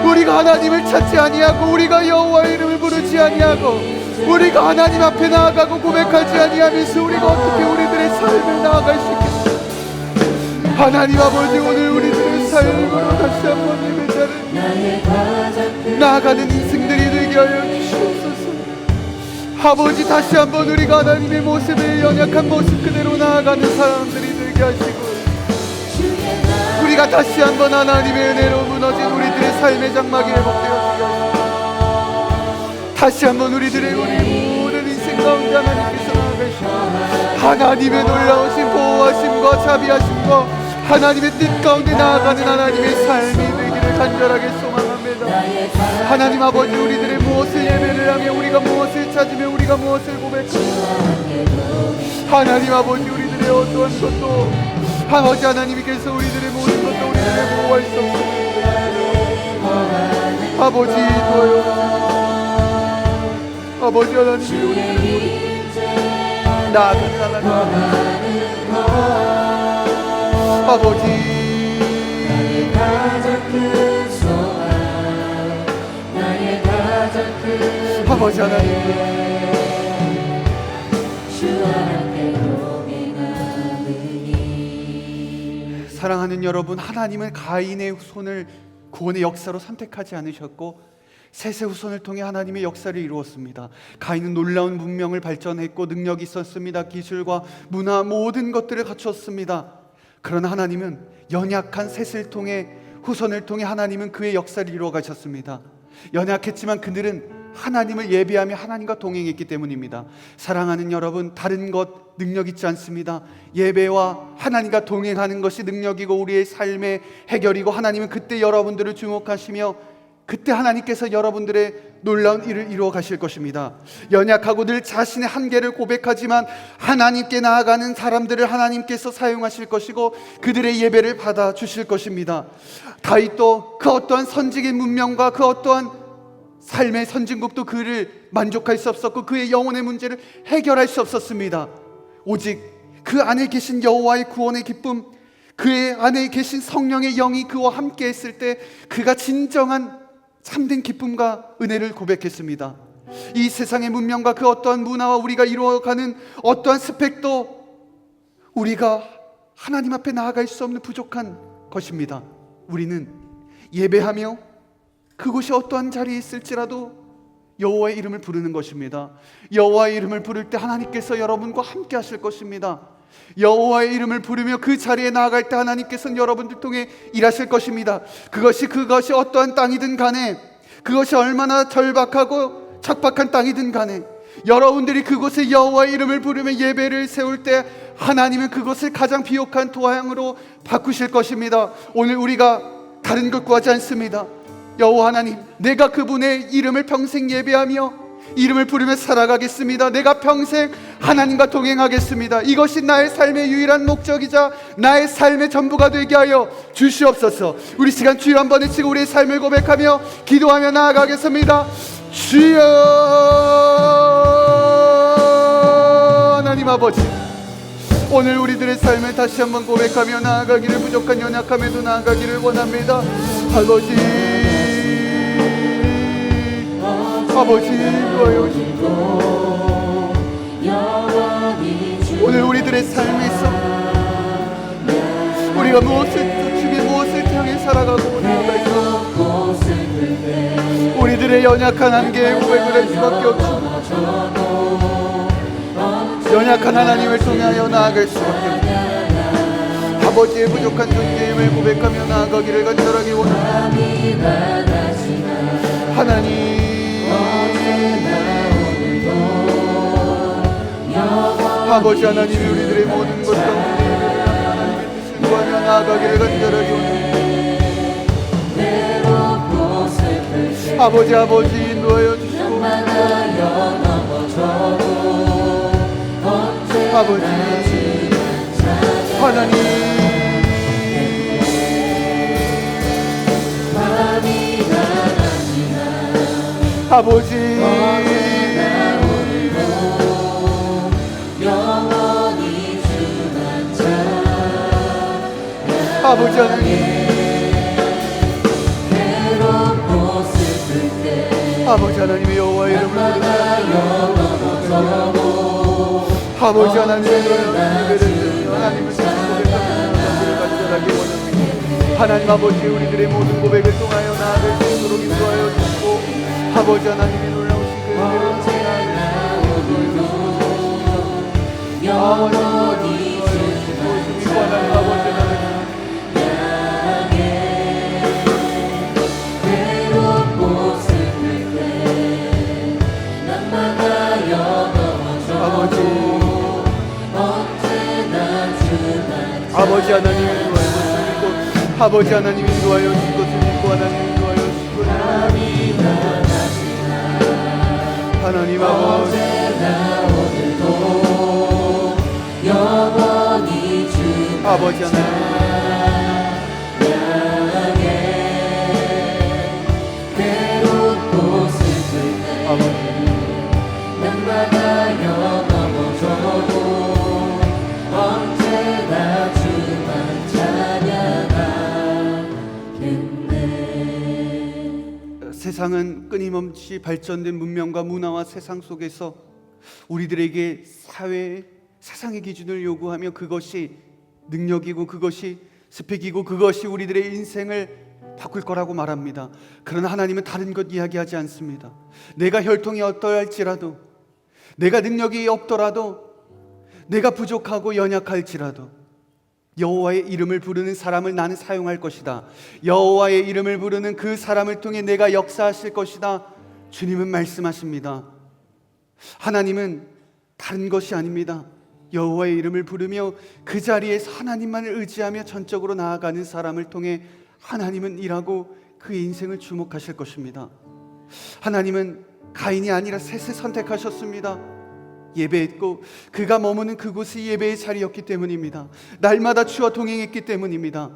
우리가 하나님을 찾지 아니하고, 우리가 여호와의 이름을 부르지 아니하고, 우리가 하나님 앞에 나아가고 고백하지 아니하면서 우리가 어떻게 우리들의 삶을 나아갈 수 있겠습니까? 하나님 아버지, 오늘 우리들의 삶으로 다시 한번 예배자를 나아가는 인생들이 되게 하여 주시옵소서. 아버지, 다시 한번 우리가 하나님의 모습에 연약한 모습 그대로 나아가는 사람들이 되게 하시고, 우리가 다시 한번 하나님의 은혜로 무너진 우리들의 삶의 장막이 회복되어지게 하시고, 다시 한번 우리들의 모든 인생 가운데 하나님께서 나아가시고, 하나님의 놀라우신 보호하심과 자비하심과 하나님의 뜻 가운데 나아가는 하나님의 삶이 되기를 간절하게 소망합니다. 하나님 아버지, 우리들의 무엇을 예배를 하며, 우리가 무엇을 찾으며, 우리가 무엇을 고백하며, 하나님 아버지, 우리들의 어떠한 것도 아버지 하나님께서 우리들의 모든 것도 우리들의 보호할 수 없습니다. 아버지 도와요. 아버지 하나님, 우리들의 나아가는 하나님 아버지, 아버지 하나님, 사랑하는 여러분, 하나님은 가인의 후손을 구원의 역사로 선택하지 않으셨고 셋의 후손을 통해 하나님의 역사를 이루었습니다. 가인은 놀라운 문명을 발전했고 능력이 있었습니다. 기술과 문화 모든 것들을 갖추었습니다. 그러나 하나님은 연약한 셋을 통해, 후손을 통해 하나님은 그의 역사를 이루어 가셨습니다. 연약했지만 그들은 하나님을 예배하며 하나님과 동행했기 때문입니다. 사랑하는 여러분, 다른 것 능력 있지 않습니다. 예배와 하나님과 동행하는 것이 능력이고 우리의 삶의 해결이고, 하나님은 그때 여러분들을 주목하시며 그때 하나님께서 여러분들의 놀라운 일을 이루어 가실 것입니다. 연약하고 늘 자신의 한계를 고백하지만 하나님께 나아가는 사람들을 하나님께서 사용하실 것이고 그들의 예배를 받아 주실 것입니다. 다윗도 그 어떠한 선지기 문명과 그 어떠한 삶의 선진국도 그를 만족할 수 없었고 그의 영혼의 문제를 해결할 수 없었습니다. 오직 그 안에 계신 여호와의 구원의 기쁨, 그의 안에 계신 성령의 영이 그와 함께 했을 때 그가 진정한 참된 기쁨과 은혜를 고백했습니다. 이 세상의 문명과 그 어떠한 문화와 우리가 이루어가는 어떠한 스펙도 우리가 하나님 앞에 나아갈 수 없는 부족한 것입니다. 우리는 예배하며 그곳이 어떠한 자리에 있을지라도 여호와의 이름을 부르는 것입니다. 여호와의 이름을 부를 때 하나님께서 여러분과 함께 하실 것입니다. 여호와의 이름을 부르며 그 자리에 나아갈 때 하나님께서는 여러분들 통해 일하실 것입니다. 그것이 어떠한 땅이든 간에, 그것이 얼마나 절박하고 척박한 땅이든 간에 여러분들이 그곳에 여호와의 이름을 부르며 예배를 세울 때 하나님은 그것을 가장 비옥한 토양으로 바꾸실 것입니다. 오늘 우리가 다른 것 구하지 않습니다. 여호와 하나님, 내가 그분의 이름을 평생 예배하며 이름을 부르며 살아가겠습니다. 내가 평생 하나님과 동행하겠습니다. 이것이 나의 삶의 유일한 목적이자 나의 삶의 전부가 되게 하여 주시옵소서. 우리 시간 주여 한번 외치고 우리의 삶을 고백하며 기도하며 나아가겠습니다. 주여 하나님 아버지, 오늘 우리들의 삶을 다시 한번 고백하며 나아가기를, 부족한 연약함에도 나아가기를 원합니다. 아버지 도와주시고 오늘 우리들의 삶에서 우리가 무엇을 향해 살아가고 나아갈까? 우리들의 연약한 한계에 고백을 할 수밖에 없습니다. 연약한 하나님을 통하여 나아갈 수밖에 없습니다. 아버지의 부족한 존재임을 고백하며 나아가기를 간절하게 원합니다. 하나님 아버지 하나님이 우리들의 모든 것 가운데 하나님의 뜻을 구하며 나아가기를 간절하게 원합니다. 아버지 인도하여 주시고 아버지 하나님 아버지 아버지 하나님 아버지 하나님의 여호와의 이름을 부르며 아버지 하나님의 하나님을 고백하며 간절하게 원합니다. 하나님 아버지 우리들의 모든 고백을 통하여 나아갈 수 있도록 인도하여 주시고 아버지 하나님의 놀라우신 그 은혜를 영원히 주시고 하나님 아버지 하나님 아버지 하나님 인도하여 주시고 아버지 하나님 인도하여 주시고 주시고 하나님 인도하여 주시고 하나님 아버지 아버지 하나님 세상은 끊임없이 발전된 문명과 문화와 세상 속에서 우리들에게 세상의 기준을 요구하며 그것이 능력이고 그것이 스펙이고 그것이 우리들의 인생을 바꿀 거라고 말합니다. 그러나 하나님은 다른 것 이야기하지 않습니다. 내가 혈통이 어떠할지라도 내가 능력이 없더라도 내가 부족하고 연약할지라도 여호와의 이름을 부르는 사람을 나는 사용할 것이다. 여호와의 이름을 부르는 그 사람을 통해 내가 역사하실 것이다. 주님은 말씀하십니다. 하나님은 다른 것이 아닙니다. 여호와의 이름을 부르며 그 자리에서 하나님만을 의지하며 전적으로 나아가는 사람을 통해 하나님은 일하고 그 인생을 주목하실 것입니다. 하나님은 가인이 아니라 셋을 선택하셨습니다. 예배했고 그가 머무는 그곳이 예배의 자리였기 때문입니다. 날마다 주와 동행했기 때문입니다.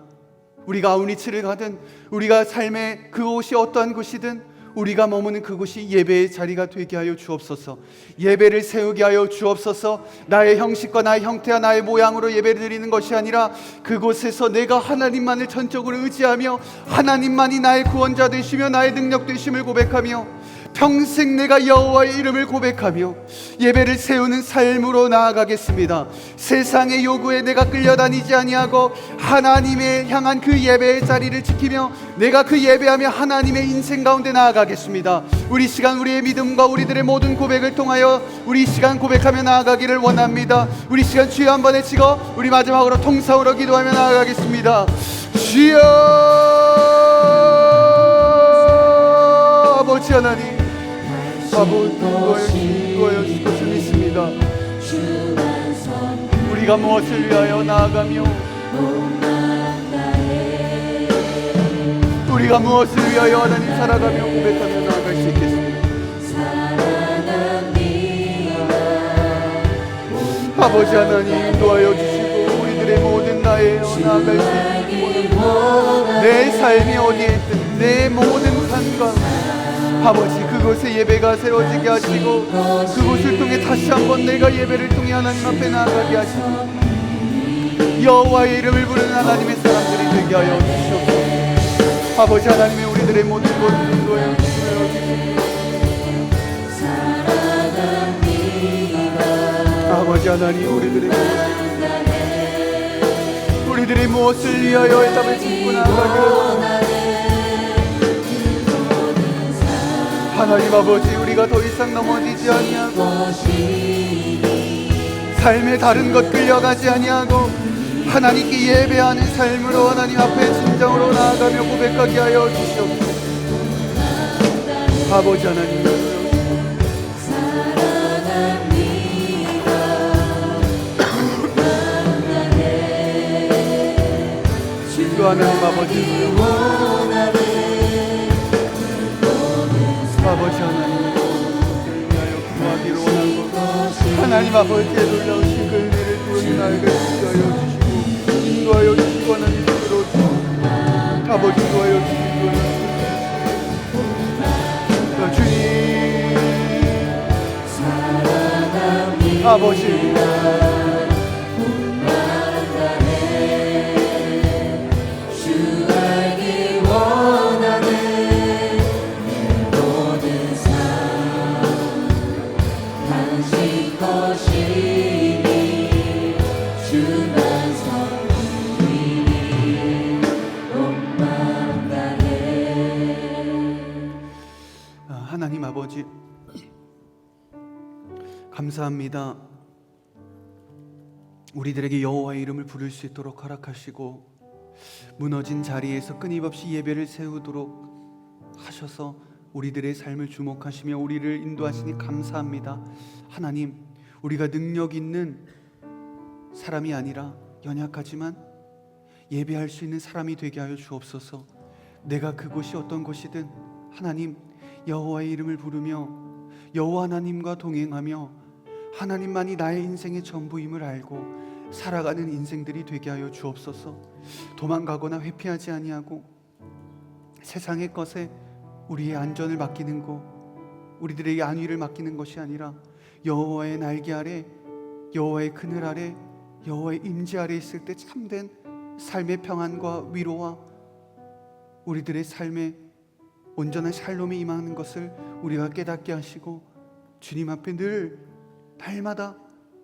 우리가 아우니츠를 가든 우리가 삶의 그곳이 어떠한 곳이든 우리가 머무는 그곳이 예배의 자리가 되게 하여 주옵소서. 예배를 세우게 하여 주옵소서. 나의 형식과 나의 형태와 나의 모양으로 예배를 드리는 것이 아니라 그곳에서 내가 하나님만을 전적으로 의지하며 하나님만이 나의 구원자 되시며 나의 능력 되심을 고백하며 평생 내가 여호와의 이름을 고백하며 예배를 세우는 삶으로 나아가겠습니다. 세상의 요구에 내가 끌려다니지 아니하고 하나님의 향한 그 예배의 자리를 지키며 내가 그 예배하며 하나님의 인생 가운데 나아가겠습니다. 우리 시간 우리의 믿음과 우리들의 모든 고백을 통하여 우리 시간 고백하며 나아가기를 원합니다. 우리 시간 주여 한번 외치고 우리 마지막으로 통성으로 기도하며 나아가겠습니다. 주여 아버지 하나님 아버지 인도하여 주실 것을 믿습니다. 우리가 무엇을 위하여 나아가며 우리가 무엇을 위하여 하나님 살아가며 고백하며 나아갈 수 있겠습니까? 아버지 하나님 인도하여 주시고 우리들의 모든 나의 나아갈 수 있는 내 삶이 어디에 있든 내 모든 삶과 아버지 그곳에 예배가 세워지게 하시고 그곳을 통해 다시 한번 내가 예배를 통해 하나님 앞에 나아가게 하시고 여호와의 이름을 부르는 하나님의 사람들이 되게 하여 주시옵소서. 아버지 하나님의 우리들의 모든 것을 인도하여 주시옵소서. 아버지 하나님 우리들의 무엇을 위하여 애답을 짓고 나아가기를 하나님 아버지 우리가 더 이상 넘어지지 아니하고 삶의 다른 것 끌려가지 아니하고 하나님께 예배하는 삶으로 하나님 앞에 진정으로 나아가며 고백하게 하여 주시옵소서. 아버지 하나님 주 하나님 아버지 아버지 하나님 위하여 구하기를 원하고 하나님 아버지의 놀라우신 그 은혜를 구원이 나에게 주하여 주시고 인도하여 주시고 하나님 들어주시고 아버지 인도하여 주시고 주님 아버지 하나님 아버지 감사합니다. 우리들에게 여호와의 이름을 부를 수 있도록 허락하시고 무너진 자리에서 끊임없이 예배를 세우도록 하셔서 우리들의 삶을 주목하시며 우리를 인도하시니 감사합니다. 하나님, 우리가 능력 있는 사람이 아니라 연약하지만 예배할 수 있는 사람이 되게 하여 주옵소서. 내가 그곳이 어떤 곳이든 하나님 여호와의 이름을 부르며 여호와 하나님과 동행하며 하나님만이 나의 인생의 전부임을 알고 살아가는 인생들이 되게 하여 주옵소서. 도망가거나 회피하지 아니하고 세상의 것에 우리의 안전을 맡기는 것, 우리들에게 안위를 맡기는 것이 아니라 여호와의 날개 아래, 여호와의 그늘 아래, 여호와의 임재 아래 있을 때 참된 삶의 평안과 위로와 우리들의 삶에 온전한 샬롬이 임하는 것을 우리가 깨닫게 하시고 주님 앞에 늘 날마다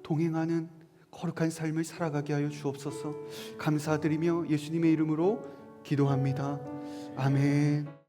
동행하는 거룩한 삶을 살아가게 하여 주옵소서. 감사드리며 예수님의 이름으로 기도합니다. 아멘.